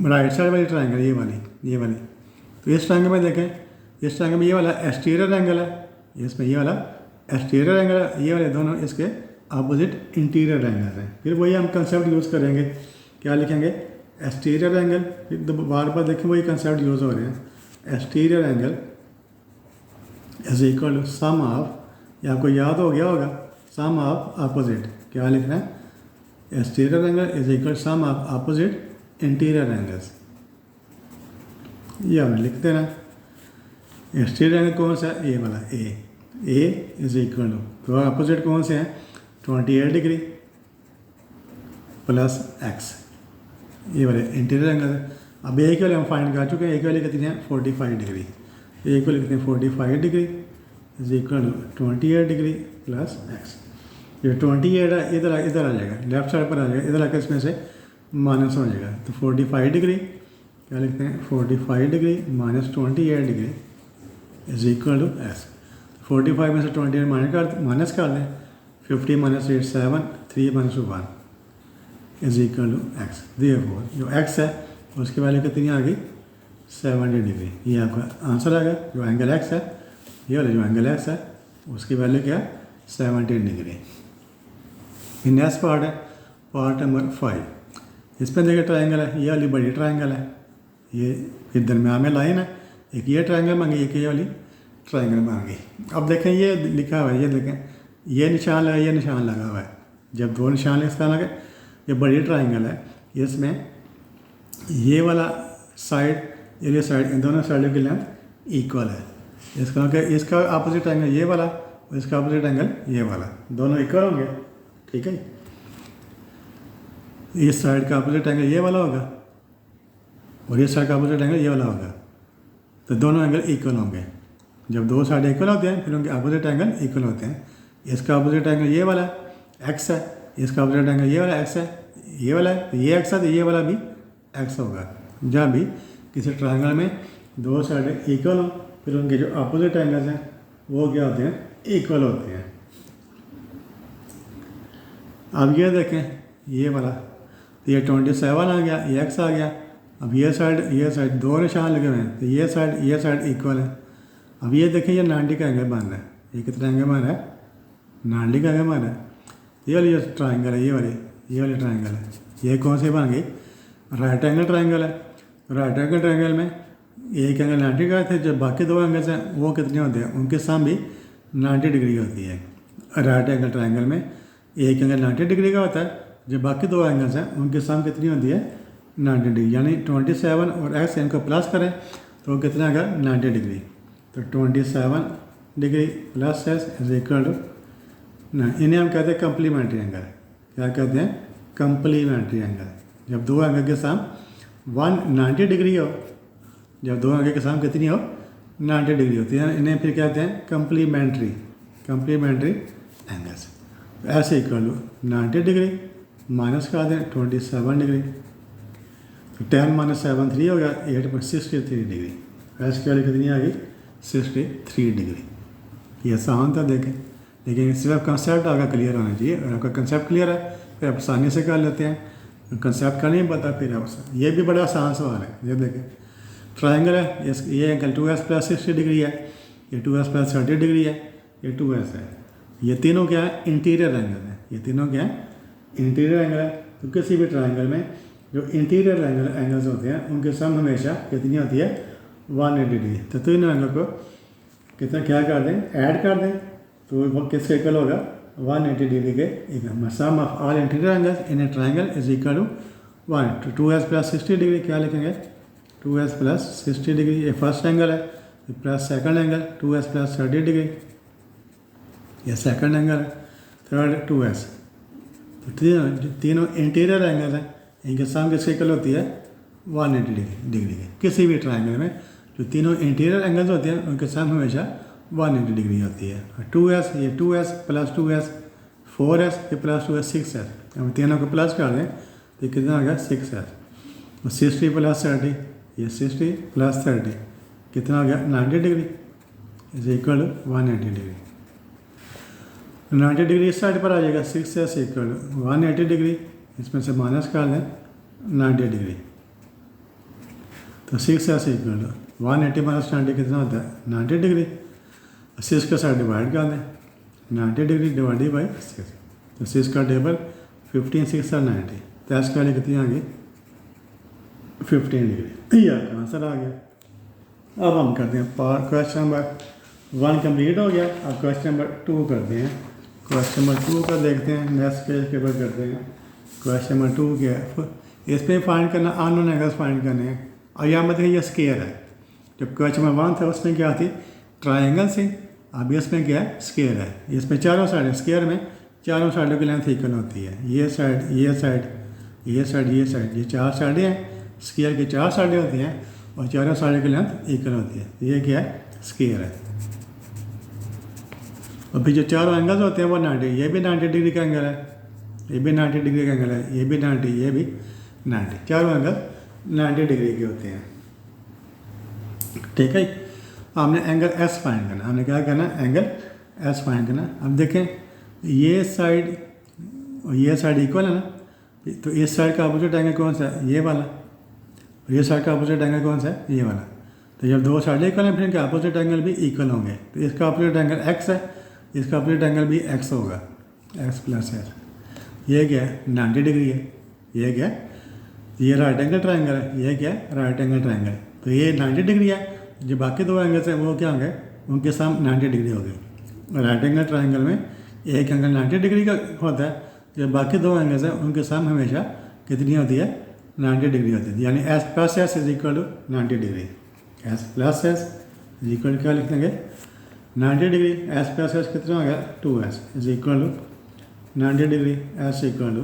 राइट साइड वाली ट्राइंगल, ये वाली। तो इस ट्राइंगल में देखें, इस ट्राइंगल में ये वाला एक्सटीरियर एंगल है, इसमें ये वाला एक्सटीरियर एंगल है, ये वाले दोनों इसके अपोजिट इंटीरियर एंगल हैं। फिर वही हम कंसेप्ट यूज़ करेंगे, क्या लिखेंगे, एक्सटीरियर एंगल। फिर बार बार देखें वही कंसेप्ट यूज़ हो रहे हैं। Exterior angle is equal to sum of, ये आपको याद हो गया होगा, सम ऑफ अपोजिट। क्या लिखना है, exterior angle is equal sum of opposite interior angles. ये हमने लिख देना। एक्सटीरियर एंगल कौन सा है, ये वाला ए इज इक्वल टू, तो अपोजिट कौन से हैं, 28 डिग्री प्लस एक्स, ये वाले इंटीरियर एंगल है। अब ए के वाले हम फाइंड कर चुके हैं, ए के वाले कितनी है, 45 डिग्री। ए के वाले कितने 45 degree is equal to 28 degree plus X. ये 28 है, इधर आ जाएगा, लेफ्ट साइड पर आ जाएगा, इधर आकर इसमें से माइनस हो जाएगा। तो 45 डिग्री क्या लिखते हैं, 45 degree minus 28 degree is equal to X. 45 में से 28 माइनस कर दें, 50 minus 8 7, 3 minus 1 is equal to X. Therefore जो एक्स है उसकी वैल्यू कितनी आ गई, 70 डिग्री। ये आपका आंसर आ गया। जो एंगल एक्स है, ये वाला जो एंगल एक्स है उसकी वैल्यू क्या है, 70 डिग्री। फिर नेक्स्ट पार्ट है पार्ट नंबर 5। इस पर देखिए ट्राइंगल है, ये वाली बड़ी ट्राइंगल है, ये फिर दरम्यान में लाइन है, एक ये ट्राइंगल मांगी, एक ये वाली ट्राइंगल मांगी। अब देखें ये लिखा हुआ है, ये देखें ये निशान लगा, ये निशान लगा हुआ है। जब दो निशान इस तरह लगे, ये बड़ी ट्राइंगल है, इसमें ये वाला साइड ये साइड, इन दोनों साइडों की लेंथ इक्वल है। इसका अपोजिट एंगल ये वाला और इसका अपोजिट एंगल ये वाला, दोनों इक्वल होंगे, ठीक है। इस साइड का अपोजिट एंगल ये वाला होगा और इस साइड का अपोजिट एंगल ये वाला होगा, तो दोनों एंगल इक्वल होंगे। जब दो साइड इक्वल होते हैं फिर उनके अपोजिट एंगल इक्वल होते हैं। इसका अपोजिट एंगल ये वाला एक्स है, इसका अपोजिट एंगल ये वाला एक्स है, ये वाला है, तो ये एक्स है तो ये वाला भी एक्स होगा। जहाँ भी किसी ट्रायंगल में दो साइडें इक्वल हों फिर उनके जो अपोजिट एंगल्स हैं वो क्या होते हैं, इक्वल होते हैं। अब ये देखें ये वाला, तो ये 27 आ गया, ये एक्स आ गया। अब ये साइड दो निशान लगे हुए हैं, तो ये साइड इक्वल है। अब ये देखें ये 90 का एंगल बन रहा है। ये कितना एंगल बन रहा है, 90 का एंगल बन रहा है। ये वाली जो ट्रायंगल है, ये वाली ट्रायंगल है, ये कौन सी बन गई, राइट एंगल ट्रायंगल है। राइट एंगल ट्रायंगल में एक एंगल 90 का थे, जब बाकी दो एंगल्स हैं वो कितने होते हैं, उनके सम भी 90 डिग्री होती है। राइट एंगल ट्रायंगल में एक एंगल 90 डिग्री का होता है, जब बाकी दो एंगल्स हैं उनकी सम कितनी होती है, 90 डिग्री। यानी 27 और एक्स इनको प्लस करें तो कितना आएगा, 90 डिग्री। तो 27 degree plus S is equal to, इन्हें हम कहते हैं कम्प्लीमेंट्री एंगल। क्या कहते हैं, कम्प्लीमेंट्री एंगल। जब दो एंगल के सम 190 डिग्री हो, जब दो एंगल के सम कितनी हो, 90 डिग्री होती है, इन्हें फिर कहते हैं कम्प्लीमेंट्री एंगल्स। ऐसे इक्वल टू 90 डिग्री माइनस कर दें 27 डिग्री, तो 10 माइनस 7 3 हो गया, 8.63 डिग्री। ऐसे की वैल्यू कितनी आ गई, 63 डिग्री। ये आसान था देखें, लेकिन सिर्फ कंसेप्ट आपका क्लियर होना चाहिए। अगर आपका कंसेप्ट क्लियर है फिर आप आसानी से कर लेते हैं। कंसेप्ट का नहीं पता फिर आप, ये भी बड़ा आसान सवाल है। ये देखें ट्रायंगल है, ये एंगल 2s प्लस 60 डिग्री है, ये 2s प्लस 30 डिग्री है, ये 2s है। ये तीनों क्या है, इंटीरियर एंगल है। ये तीनों क्या है, इंटीरियर एंगल है। तो किसी भी ट्रायंगल में जो इंटीरियर एंगल्स होते हैं उनके सम हमेशा कितनी होती है, 180 डिग्री। तो तीनों एंगल को कितना क्या कर दें, ऐड कर दें, तो वो किसके इक्वल होगा, 180 डिग्री के equal. Sum of all interior angles in a triangle is equal to 1। तो 2s प्लस 60 डिग्री क्या लिखेंगे, 2s प्लस 60 डिग्री। ये फर्स्ट एंगल है, plus second angle 2s plus 30 degree, ये सेकंड एंगल है। Third 2s। तो तीनों इंटीरियर एंगल्स हैं, इनके सम किसके इक्वल होती है, 180 डिग्री के। किसी भी ट्रायंगल में जो तीनों इंटीरियर एंगल्स होते हैं उनके सम हमेशा 180 डिग्री होती है। 2s, ये 2s प्लस 2s 4s, ये प्लस 2s 6s। हम तीनों को प्लस कर दें तो कितना आ गया, 6s। और 60 प्लस 30, ये 60 प्लस 30 कितना आ गया, 90 degree is equal to 180 degree. 90 degree इस साइड पर आ जाएगा, 6s इक्वल टू 180 डिग्री, इसमें से माइनस कर दें 90 डिग्री। तो 6s इक्वल टू 180 माइनस 90 कितना होता है, 90 डिग्री। 6 के साथ डिवाइड कर दें, 90 डिग्री डिवाइडेड बाई 6। तो 6 का टेबल 15 6 और 90, तो इसका वाली कितनी आ गई, 15 डिग्री। ये आपका आंसर आ गया। अब हम करते हैं क्वेश्चन नंबर 1 कंप्लीट हो गया। अब क्वेश्चन नंबर 2 करते हैं। क्वेश्चन नंबर 2 का देखते हैं, नेक्स्ट पेज के ऊपर करते हैं। क्वेश्चन नंबर 2 क्या है, इसमें फाइंड करना अननोन एंगल्स फाइंड करने हैं। और यहाँ मतलब ये स्केयर है। जब क्वेश्चन नंबर 1 था उसमें क्या थी, ट्रायंगल थी। अब इसमें क्या है, स्केयर है। इसमें चारों साइड, स्केयर में चारों साइडों की लेंथ इक्वल होती है। ये साइड, ये साइड, ये साइड, ये साइड, ये 4 साइडें हैं। स्केयर की 4 साइडें होती हैं और चारों साइडों की लेंथ इक्वल होती है। ये क्या है, स्केयर है। और फिर जो चारों एंगल्स होते हैं वो 90, ये भी 90 डिग्री का एंगल है, ये भी 90 डिग्री का एंगल है, ये भी 90, ये भी 90, चारों एंगल 90 डिग्री के होते हैं। ठीक है, हमने एंगल एस फाइंड करना। हमने क्या करना, एंगल एस फाइंड करना। अब देखें ये साइड और ये साइड इक्वल है ना, तो इस साइड का अपोजिट एंगल कौन सा है, ये वाला। और ये साइड का अपोजिट एंगल कौन सा है, ये वाला। तो जब दो साइड इक्वल हैं फिर इनके अपोजिट एंगल भी इक्वल होंगे। तो इसका अपोजिट एंगल एक्स है, इसका अपोजिट एंगल भी एक्स होगा, एक्स प्लस एस। ये क्या है, 90 डिग्री है। ये क्या है, ये राइट एंगल ट्रायंगल है। ये क्या है, राइट एंगल ट्रायंगल। तो ये 90 डिग्री है। जो बाकी दो एंगल्स हैं वो क्या होंगे, उनके सम 90 डिग्री हो गए। राइट एंगल ट्रायंगल में एक एंगल 90 डिग्री का होता है, जो बाकी दो एंगल्स हैं उनके सम हमेशा कितनी होती है, 90 डिग्री होती है। यानी S plus S is equal to 90 degree. S plus S is equal to क्या लिख देंगे, 90 डिग्री। एस प्लस एस कितना हो गया, 2s is equal to 90 degree. S equal to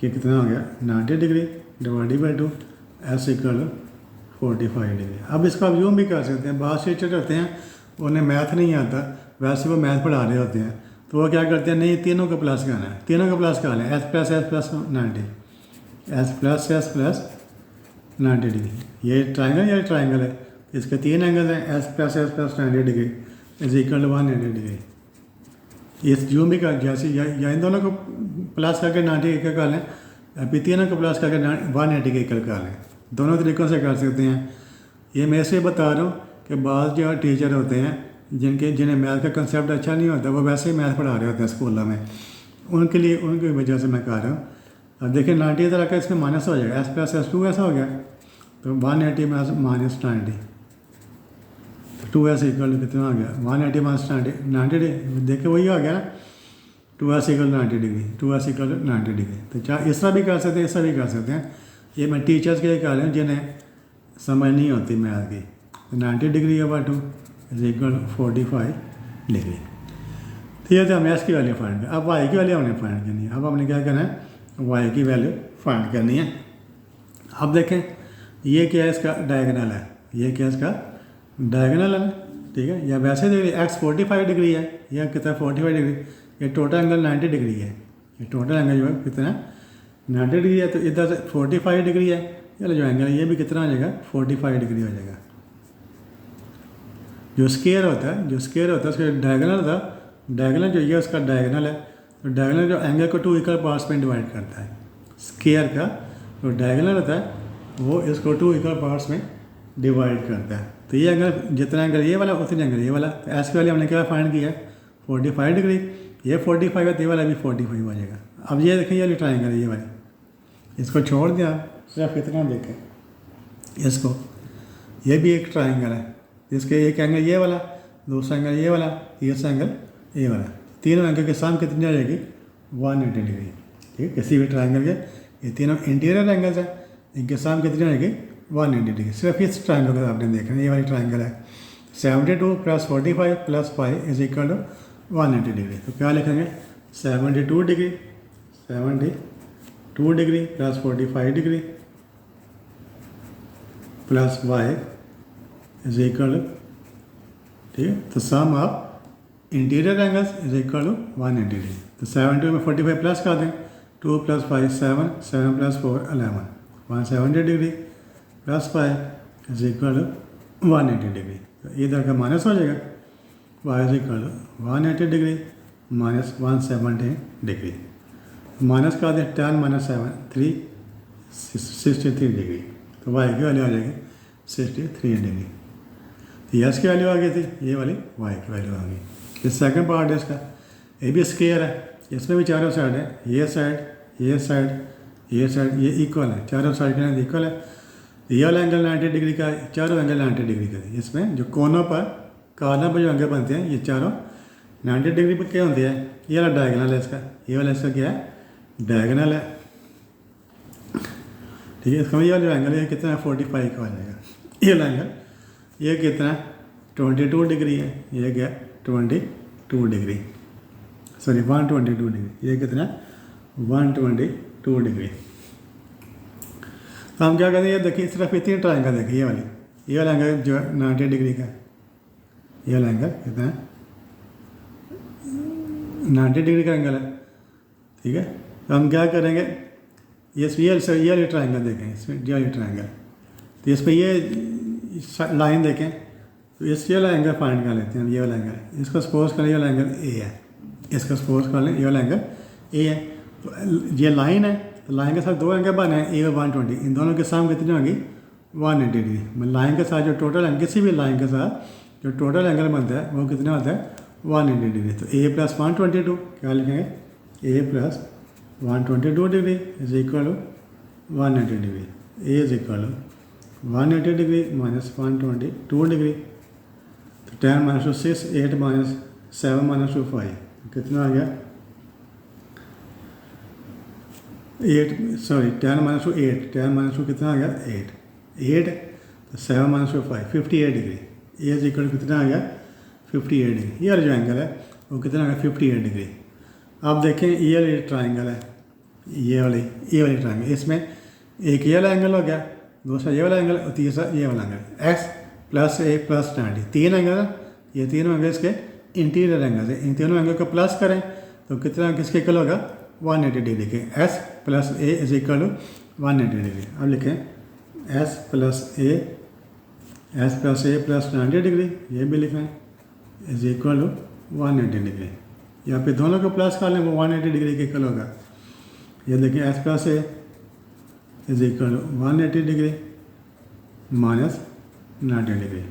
कि कितना हो गया, 90 degree divided by 2, S equal to 45 degree. अब इसको आप यूँ भी कर सकते हैं। बहुत से टीचर होते हैं उन्हें मैथ नहीं आता, वैसे वो मैथ पढ़ा रहे होते हैं, तो वो क्या करते हैं, नहीं तीनों को प्लस करना है, तीनों को प्लस कर लें, S plus 90, S plus 90 degree. ये ट्राइंगल है, इसके 3 एंगल हैं, S plus 90 degree is equal to 180 degree. इस जो भी कर जैसे या इन दोनों को प्लस करके 90 इक्वल कर लें, अभी तीनों को प्लस करके 180 के इक्वल कर लें। दोनों तरीक़ों से कर सकते हैं। ये मैं इसलिए बता रहा हूँ कि बाद जो टीचर होते हैं जिन्हें मैथ का कंसेप्ट अच्छा नहीं होता, वो वैसे ही मैथ पढ़ा रहे होते हैं स्कूलों में, उनके लिए उनकी वजह से मैं कह रहा हूँ। अब देखिए 90 तरह का इसमें माइनस हो जाएगा, एस प्लस S2 ऐसा हो गया, तो 180 माइनस 90, तो 2s इक्वल कितना आ गया, 180 माइनस 90 देखिए वही आ गया ना, 2s equal 90 degree, 2s equal 90 degree. तो चाहे इस तरह भी कर सकते हैं, इस तरह भी कर सकते हैं। ये मैं टीचर्स के लिए कह रहा हूँ जिन्हें समझ नहीं होती मैथ की। तो 90 degree over 2 is equal 45 degree. ठीक है, तो हमने एस की वैल्यू फाइंड की, अब वाई की वैल्यू हमने फाइंड करनी है। अब हमने क्या करना है, वाई की वैल्यू फाइंड करनी है। अब देखें ये क्या है, इसका डायगोनल है, ये क्या है, इसका डायगोनल है, ठीक है। या वैसे देखिए एक्स 45 डिग्री है, या कितना 45 डिग्री, ये टोटल एंगल 90 डिग्री है, ये टोटल एंगल जो है कितना 90 डिग्री है। तो इधर से 45 डिग्री है, चलो जो एंगल है ये भी कितना हो जाएगा, 45 डिग्री हो जाएगा। जो स्क्वायर होता है उसका डायगोनल होता है, डायगोनल जो ये उसका डायगोनल है, तो डायगोनल जो एंगल को 2 इक्वल पार्ट्स में डिवाइड करता है। स्क्वायर का जो डायगोनल होता है वो इसको 2 इक्वल पार्ट्स में डिवाइड करता है। तो ये एंगल जितना एंगल ये वाला उतने एंगल ये वाला, तो एस की वैल्यू हमने क्या फाइंड किया है, 45 डिग्री, ये 45 है, तो ये वाला भी 45 हो जाएगा। अब ये देखें, ये ट्राइंगल है ये वाली, इसको छोड़ दिया, सिर्फ इतना देखें इसको, ये भी एक ट्राइंगल है, इसके एक एंगल ये वाला, दूसरा एंगल ये वाला, तीसरा एंगल ये वाला, तीनों एंगल के साम कितनी आ जाएगी, 180 डिग्री। ठीक है, किसी भी ट्राइंगल के ये तीनों इंटीरियर एंगल्स हैं, इनके साम कितनी आ जाएगी, 180 डिग्री। सिर्फ इस ट्राइंगल का आपने देखना, ये वाली ट्राइंगल है, 72 + 45 + 5 इज इक्वल टू 180 डिग्री। तो क्या लिखेंगे, 72 degree + 45 degree plus y is equal, ठीक है। तो sum of interior angles is equal to 180 degree. तो 72 में 45 प्लस कर दें, 2 + 5 7, 7 + 4 11, 170 degree plus 5 is equal to 180 degree. तो इधर का माइनस हो जाएगा, y is equal to 180 degree minus 170 degree. Minus कर दें 10 - 7 3 63 डिग्री। तो y की वैल्यू आ जाएगी 63 डिग्री। तो यस की वैल्यू आ गई थी, ये वाली y की वैल्यू आ गई। ये सेकंड पार्ट है इसका, ये भी स्क्वायर है, इसमें भी चारों साइड है, ये साइड ये इक्वल है, चारों साइड के इक्वल है। ये वाला एंगल 90 डिग्री का है, चारों एंगल 90 डिग्री का है। इसमें जो कोनों पर कॉर्नर पर जो एंगल बनते हैं ये चारों 90 डिग्री पर क्या होते हैं, ये वाला डायगोनल है इसका, ये वाला इसका क्या है, डायगोनल है। ठीक है, इसका ये वाला जो एंगल है कितना है, 45 का हो जाएगा। ये वाला एंगल ये कितना 22 डिग्री है, ये क्या 22 डिग्री, सॉरी 122 डिग्री, ये कितना 122 डिग्री। तो हम क्या कहते हैं, ये देखिए सिर्फ इतनी ट्राइंगल देखिए, ये वाला एंगल जो है 90 डिग्री का, ये वाला एंगल कितना है 90 डिग्री का एंगल है। ठीक है, तो हम क्या करेंगे, ये ट्राइंगल देखें, इसमें ये ट्राइंगल, तो इस पर ये लाइन देखें, तो ये वाला एंगल फाइंड कर लेते हैं हम। ये वाला एंगल, इसको सपोज करें ये वाला एंगल ए है, इसका सपोज कर लें ये वाला एंगल ए है। तो ये लाइन है, तो लाइन के साथ दो एंगल बने हैं, ए और 120, इन दोनों के साथ कितनी होगी 180 डिग्री। मतलब लाइन के साथ जो टोटल एंगल, किसी भी लाइन के साथ जो टोटल एंगल बनता है वो कितना होता है 180 डिग्री। तो a + 122 क्या लिखेंगे, a + 122 degree is equal to 180 degree. a is equal to 180 degree minus 122 degree. तो 10 - 2 6, 8 - 7 - 2 5, कितना आ गया 10 - 2 8, 10 - 2 कितना आ गया 8, तो 7 - 2 5 58 डिग्री। a इज इक्वल कितना आ गया 58 डिग्री। ये जो एंगल है वो कितना आ गया 58 डिग्री। आप देखें ये वाली ट्राइंगल है, ये वाली ट्राइंगल, इसमें एक ये वाला एंगल हो गया, दूसरा ये वाला एंगल और तीसरा ये वाला एंगल, x + a + 90, तीन एंगल है, ये तीनों एंगल इसके इंटीरियर एंगल है। इन तीनों एंगल को प्लस करें तो कितना किसके इक्वल होगा 180 डिग्री के। S plus A is equal to 180 degree. अब लिखें S plus A plus 90 degree, ये भी लिखें इज इक्वल टू 180 डिग्री। या फिर दोनों को प्लस कर लें वो 180 डिग्री के इक्वल होगा। ये देखिए S plus A is equal to 180 degree minus 90 degree.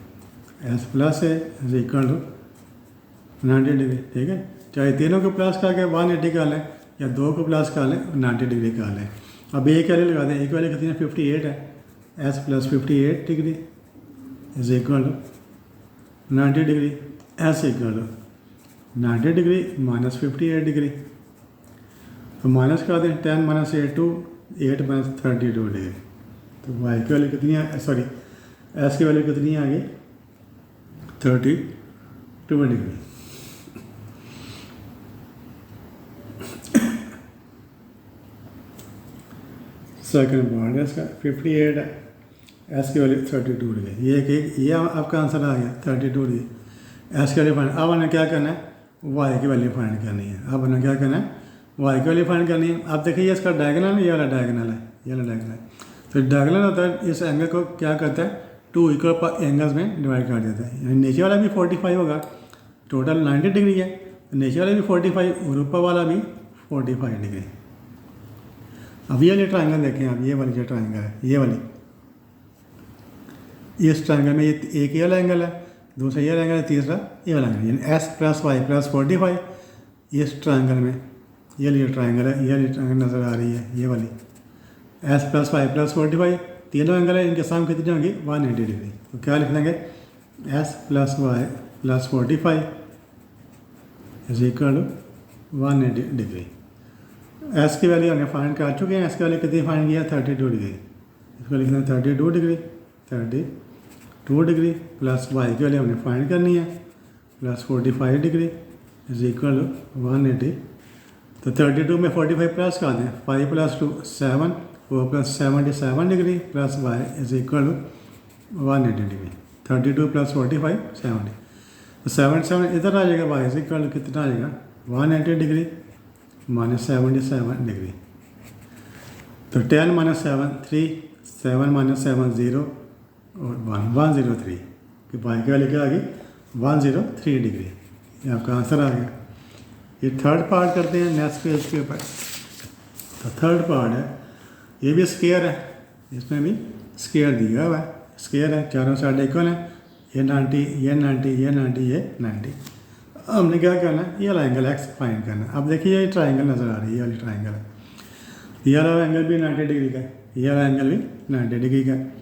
S plus A is equal to 90 degree, ठीक है। चाहे तीनों को प्लस करके 180 कर लें या दो को प्लस कर लें 90 डिग्री कर लें। अब एक वैल्यू लगा दें, एक वैल्यू कितनी है 58 है। S plus 58 degree is equal to 90 degree. S equal to 90 degree minus 58 degree. तो माइनस कर दें 10 माइनस 8 2 8 माइनस 32 डिग्री। तो वाई की वैल्यू कितनी है, सॉरी एस की वैल्यू कितनी आ गई 32 डिग्री। सेकंड पॉइंट है इसका 58 है, एस की वैल्यू 32 डिग्री। ये आपका आंसर आ गया 32 डिग्री। एस की वैल्यू फाइंड, अब हमें क्या करना है वाई की वैल्यू फाइंड करनी है। अब हमें क्या करना है वाई की वैल्यू फाइंड करनी है। अब देखिए इसका डायगोनल ये वाला डायगोनल है, ये वाला डायगोनल है। तो डायगोनल होता है इस एंगल को क्या करता है 2 इक्वल एंगल्स में डिवाइड कर देता है। यानी नीचे वाला भी 45 होगा, टोटल 90 डिग्री है। नीचे वाला भी 45 और ऊपर वाला भी 45 डिग्री। अब ये ट्रायंगल देखें, अब ये वाली जो ट्रायंगल है ये वाली, इस ट्रायंगल में ये एक ये वाला एंगल है, दूसरा ये वाला एंगल है, तीसरा ये वाला एंगल। यानी एस प्लस वाई प्लस 45 इस ट्रायंगल में ये वाली ट्रायंगल है, ये वाली ट्रायंगल नज़र आ रही है ये वाली। एस प्लस वाई प्लस 45 तीनों एंगल है, इनके साम कितनी होंगी 180 डिग्री। तो क्या लिख लेंगे S plus Y plus 45 is equal to 180 degree. S की वैल्यू हमने फाइंड कर चुके हैं। एस की वैल्यू कितनी फाइंड किया 32 डिग्री। इसको लिखना है 32 डिग्री, 32 डिग्री प्लस वाई की वैल्यू हमने फाइंड करनी है plus 45 degree is equal to 180। तो 32 में 45 प्लस कर दें, 5 plus 2 7 4 plus 77 degree plus Y is equal to 180 degree. 32 plus 45 70। तो 77 इधर आ जाएगा, वाई इज इक्वल टू कितना आ जाएगा 180 डिग्री माइनस 77 डिग्री। तो 10 माइनस 7 3, 7 माइनस 7 0 और 103 कि वाई की वैल्यू क्या आ गई 103 डिग्री। ये आपका आंसर आ गया। ये थर्ड पार्ट करते हैं नेक्स्ट पेज के ऊपर। तो थर्ड पार्ट है, ये भी स्क्वायर है, इसमें भी स्क्वायर दिया हुआ है। स्क्वायर है, चारों साइड इक्वल है, ये 90 ये 90 ये 90 ये 90। हमने क्या करना है ये वाला एंगल एक्स फाइंड करना है। अब देखिए ये ट्रायंगल नज़र आ रही है, ये वाली ट्रायंगल है। ये वाला एंगल भी 90 डिग्री का है, ये वाला एंगल भी 90 डिग्री का है।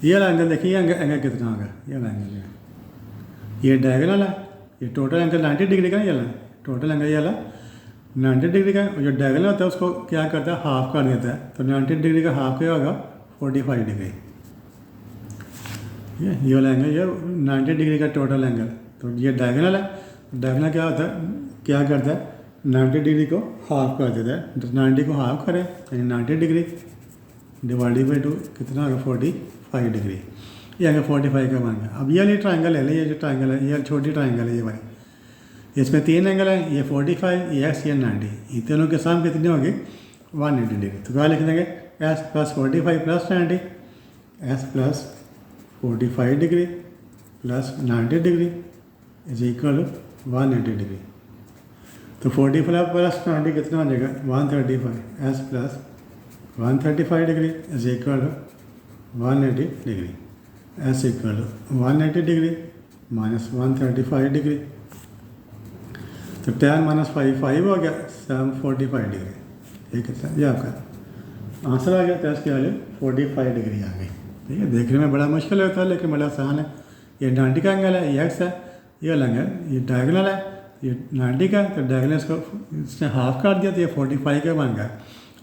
ये वाला एंगल देखिए एंगल कितना होगा, ये वाला एंगल ये डायगोनल है। ये टोटल एंगल 90 डिग्री का है, ये वाला टोटल एंगल ये वाला 90 डिग्री का है। और जो डायगोनल होता है उसको क्या करता है हाफ कर देता है। तो 90 डिग्री का हाफ क्या होगा 45 डिग्री। ये वाला एंगल ये 90 डिग्री का टोटल एंगल। तो ये डायगोनल है, डायगोनल क्या होता है क्या करता है 90 डिग्री को हाफ कर देता है। 90 को हाफ करें यानी 90 डिग्री डिवाइडेड बाई 2 कितना होगा 45 डिग्री। ये एंगल 45 का बन गया। अब ये वाली ट्रायंगल है, ये जो ट्रायंगल है ये छोटी ट्रायंगल है ये वाली, इसमें 3 एंगल है, ये 45 ये एक्स ये 90। इन तीनों के साम कितनी होगी 180 डिग्री। तो क्या लिख देंगे S plus 45 plus 90, S plus 45 degree plus 90 degree is equal to 180 degree. तो 45 प्लस 90 कितना हो जाएगा 135। S plus 135 degree is equal to 180 degree. S equal to 180 degree minus 135 degree. तो 10 माइनस 5 हो गया 745 डिग्री। ये कितना ये आपका आंसर आ गया। तो इसकी वैल्यू 45 डिग्री आ गई। ठीक है, देखने में बड़ा मुश्किल होता है लेकिन बड़ा आसान है। ये 90 का एंगल है, ये एक्स है, ये वाला एंगल ये डायगोनल है, ये 90 का। तो डायगोनल इसको इसने हाफ काट दिया तो ये 45 का बन गया।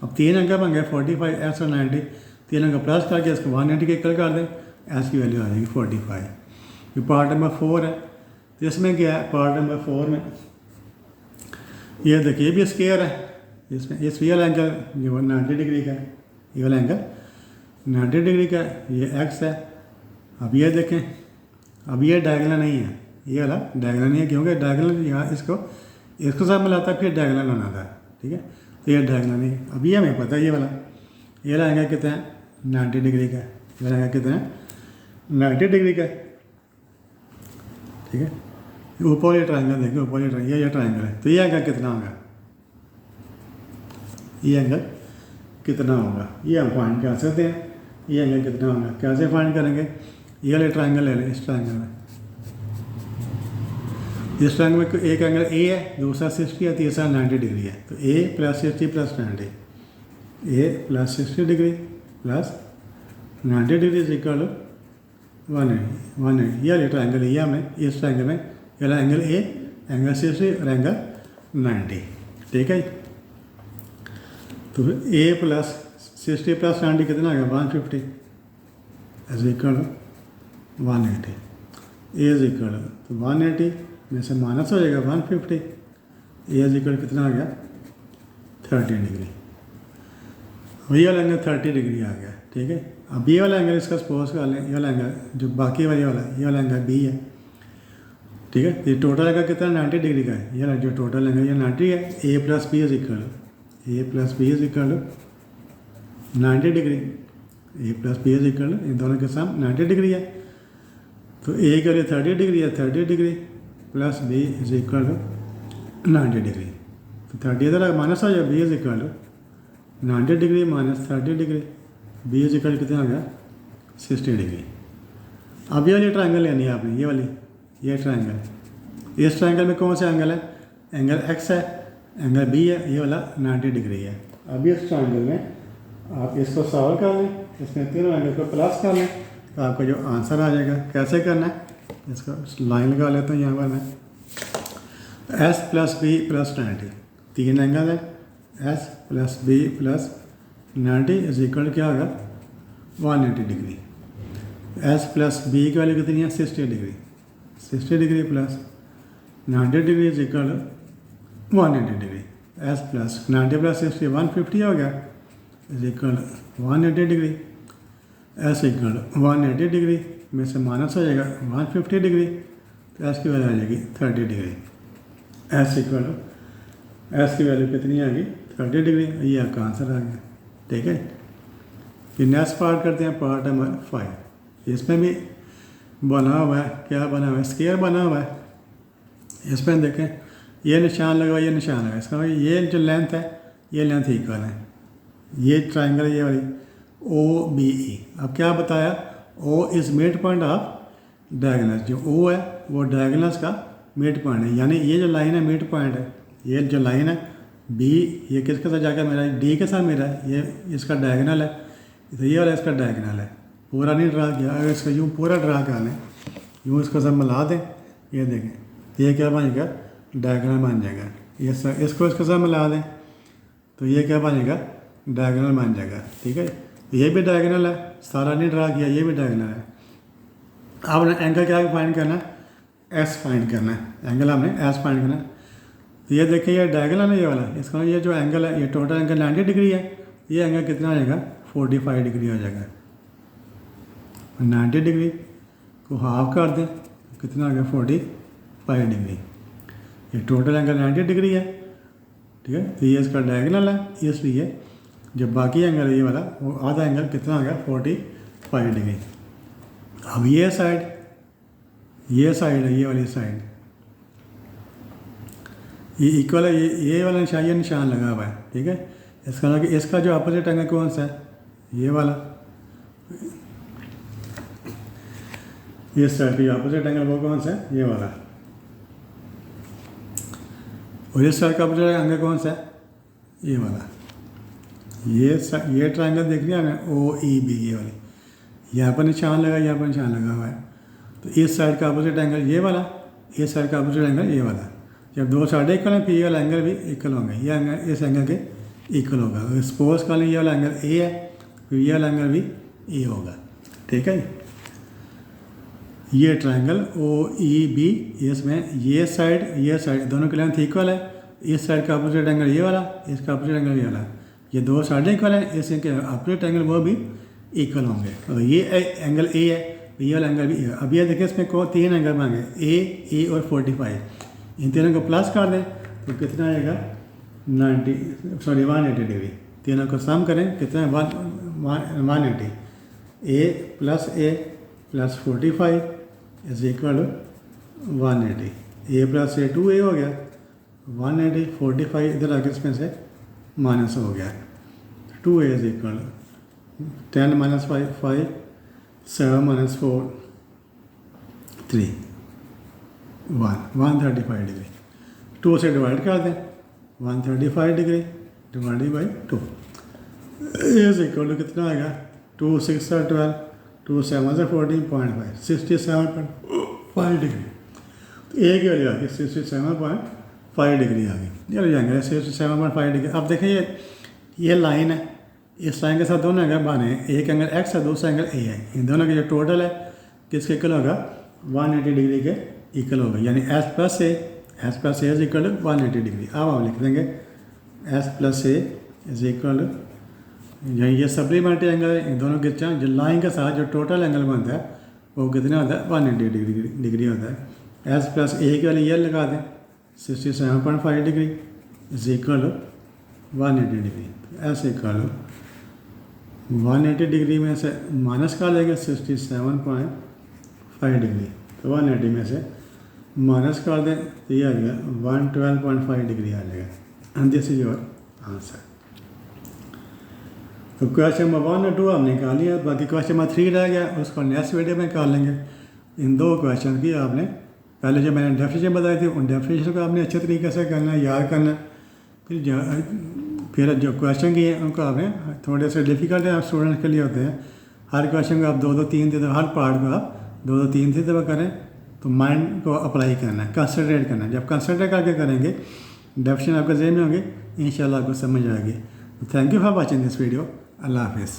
अब 3 एंगल बन गए 45 एस और 90, 3 एंगल प्लस करके इसको 180 के इक्वल कर दें, एस की वैल्यू आ जाएगी 45। ये पार्ट नंबर 4 है। तो इसमें क्या है पार्ट नंबर 4 में ये देखिए ये भी स्क्वायर है। इसमें इस वाला एंगल जो 90 डिग्री का है, ये वाला एंगल 90 डिग्री का, ये एक्स है। अब ये देखें, अब ये डायगोनल नहीं है, ये वाला डायगोनल नहीं है, क्योंकि डायगोनल यहाँ इसको साथ मिलाता फिर डायगोनल बनाता है, ठीक है। तो ये डायगोनल नहीं है। अब ये हमें पता है ये वाला, ये रहेगा कितना है 90 डिग्री का, ये रहेगा कितना है 90 डिग्री का, ठीक है। ऊपर वाले ट्राइंगल देखिए, ऊपर वाले ट्राइंगल, ये ट्राइंगल है, तो ये एंगल कितना होगा, ये एंगल कितना होगा, ये हम फाइंड कर सकते हैं। ये एंगल कितना होगा, कैसे फाइंड करेंगे, ये वाले ट्राइंगल ले लें, इस ट्राइंगल में, इस ट्राइंगल में एक एंगल ए है, दूसरा 60 है, तीसरा 90 डिग्री है। तो A plus 60 plus 90, A plus 60 degree plus 90 degree is equal to 180। ये वाले ट्राइंगल लिया हमने, इस ट्राइंगल में ये एंगल ए, एंगल 60 और एंगल 90, ठीक है। तो ए प्लस 60 प्लस 90 कितना आ गया 150 is equal to 180। A is equal तो 180 में से माइनस हो जाएगा 150, ए इज इक्वल कितना आ गया 30 डिग्री। ये वाला एंगल 30 डिग्री आ गया, ठीक है। अब ये वाला एंगल इसका सपोज कर लें, ये वाला एंगल जो बाकी वाले वाला ये वाला एंगल बी है, ठीक है। ये टोटल एंगल कितना 90 डिग्री का है, ये जो टोटल एंगल ये 90 है। A plus B is equal, A plus B is equal 90 degree, A plus B is equal इन दोनों के साथ 90 डिग्री है। तो ए के लिए 30 डिग्री है, 30 degree plus B is equal 90 degree. तो 30 इधर माइनस हो जाए, B is equal 90 degree minus 30 degree, B is equal कितना आ गया 60 डिग्री। अब ये वाली ट्राइंगल लेनी है आपने, ये वाली, ये ट्राइंगल, इस ट्राइंगल में कौन सा एंगल है, एंगल एक्स है, एंगल बी है, ये वाला 90 डिग्री है। अब इस ट्राइंगल में आप इसको सॉल्व कर लें, इसमें तीनों एंगल को प्लस कर लें, तो आपका जो आंसर आ जाएगा। कैसे करना है, इसको लाइन लगा लेता हूँ यहाँ पर मैं, एस प्लस बी प्लस 90, तीन एंगल है, S plus B plus 90 is equal क्या होगा 180 डिग्री। एस प्लस बी की वैल्यू कितनी है 60 degree, 60 degree plus 90 degree is equal 180 degree. S plus 90 plus 60 150 हो गया is equal 180 degree. S equal 180 degree में से माइनस हो जाएगा 150 डिग्री, तो एस की वैल्यू आ जाएगी 30 डिग्री। एस इक्वल एस की वैल्यू कितनी आ गई 30 डिग्री, ये आपका आंसर आ गया, ठीक है। फिर नेक्स्ट पार्ट करते हैं, पार्ट नंबर 5। इसमें भी बना हुआ है, क्या बना हुआ है, स्क्वायर बना हुआ है। इसमें देखें ये निशान लगा, ये निशान लगा, इसका मतलब ये जो लेंथ है ये लेंथ इक्वल है, ये ट्राइंगल ये वाली ओ बी ई। अब क्या बताया, O is mid point of diagonal, जो ओ है वो डायगोनल्स का मिड पॉइंट है, यानी ये जो लाइन है मिड पॉइंट है, ये जो लाइन है बी, ये किसके साथ जाकर मेरा डी के साथ मेरा है, ये इसका डायगोनल है, तो ये वाला इसका डायगोनल है। पूरा नहीं ड्रा किया, अगर इसका यूँ पूरा ड्रा कर लें, यूँ इसको सब मिला दें, ये देखें ये क्या बनेगा डायगोनल बन जाएगा। ये इसको इसके साथ मिला दें तो ये क्या बनेगा डायगोनल बन जाएगा, ठीक है। ये भी डायगोनल है, सारा नहीं ड्रा किया, ये भी डायगोनल है। आपने एंगल क्या फाइंड करना है, एस फाइंड करना है, एंगल हमने एस फाइंड करना है। तो ये देखिए ये डायगोनल है ये वाला, इसका ये जो एंगल है ये टोटल एंगल 90 डिग्री है, ये एंगल कितना आ जाएगा 45 डिग्री हो जाएगा। 90 डिग्री को हाफ कर दें कितना आ गया 45 डिग्री। ये टोटल एंगल 90 डिग्री है, ठीक है। तो ये इसका डायगोनल है, इसलिए जब बाकी एंगल है ये वाला वो आधा एंगल कितना आ गया 45 डिग्री। अब ये साइड है, ये वाली साइड ये इक्वल है, ये वाला निशान, ये निशान लगा हुआ है, ठीक है। इसका मतलब कि इसका जो अपोजिट एंगल कौन सा है, ये वाला, ये साइड का अपोजिट एंगल वो कौन सा है, ये वाला। और इस साइड का अपोजिट एंगल कौन सा है, ये वाला। ये ट्रायंगल देख लिया हमें ओ ई बी, ये वाली, यहाँ पर निशान लगा, यहाँ पर निशान लगा हुआ है। तो इस साइड का अपोजिट एंगल ये वाला, इस साइड का अपोजिट एंगल ये वाला। जब दो साइड इक्वल हैं फिर ये वाला एंगल भी इक्वल होंगे, ये एंगल इस एंगल के इक्वल होगा। सपोज कर लें ये वाला एंगल ए है, फिर ये वाला एंगल भी ए होगा, ठीक है। ये ट्रायंगल ओ ई बी, इसमें ये साइड दोनों की लेंथ इक्वल है। इस साइड का अपोजिट एंगल ये वाला, इसका अपोजिट एंगल ये वाला, ये दो साइड इक्वल हैं, इसके अपोजिट एंगल वो भी इक्वल होंगे। और ये एंगल ए है, ये वाला एंगल भी ए। अब ये देखिए इसमें को 3 एंगल मांगे ए और 45, इन तीनों को प्लस कर दें तो कितना आएगा 180 डिग्री। तीनों को सम करें कितना है 180। A plus 45 is equal 180। A plus A 2a हो गया 180, 45 इधर आगे इसमें से माइनस हो गया 2a is equal 10 minus 5 7 minus 4 3 135 degree. 2 से डिवाइड कर दें 135 degree divided by 2 is equal to कितना आएगा 2 6 are 12 2 7 are 14.5 67.5 डिग्री। तो ए की वैल्यू आ गई 67.5 डिग्री आ गई। ये हो जाएंगे 67.5 डिग्री। अब देखिए ये लाइन है, इस लाइन के साथ दोनों एंगल बने हैं, एक एंगल एक्स है दूसरा एंगल ए है। इन दोनों का जो टोटल है किसके इक्वल होगा 180 डिग्री के इक्वल होगा, यानी S plus A is equal to 180 degree. अब हम लिख देंगे S plus A is equal यही ये सप्लीमेंट्री एंगल है। इन दोनों के जो लाइन के साथ जो टोटल एंगल बनता है वो कितना होता है 180 डिग्री होता है। एस प्लस ए के वाले ये लगा दें 67.5 degree is equal to 180 degree. S equal 180 degree में से माइनस कर देंगे 67.5 डिग्री, तो 180 में से माइनस कर दें तो ये आ जाएगा 112.5 डिग्री आ जाएगा। And this is your answer. तो क्वेश्चन नंबर 1 और 2 हमने निकाल लिया, बाकी क्वेश्चन नंबर 3 रह गया, उसको नेक्स्ट वीडियो में कर लेंगे। इन दो क्वेश्चन की आपने पहले जो मैंने डेफिनेशन बताई थी उन डेफिनेशन को आपने अच्छे तरीके से करना है, याद करना है। फिर जो क्वेश्चन किए उनको आपने थोड़े से डिफ़िकल्ट है स्टूडेंट्स के लिए होते हैं। हर क्वेश्चन को आप 2-2 3 हर पार्ट को आप 2-2 3 दफ़ा करें, तो माइंड को अप्लाई करना है, कंसनट्रेट करना है। जब कंसनट्रेट करके करेंगे डेफिनेशन आपके ज़हन में होंगे, इंशाल्लाह आपको समझ आएगी। Thank you for watching this video. अल्लाह हाफिज़।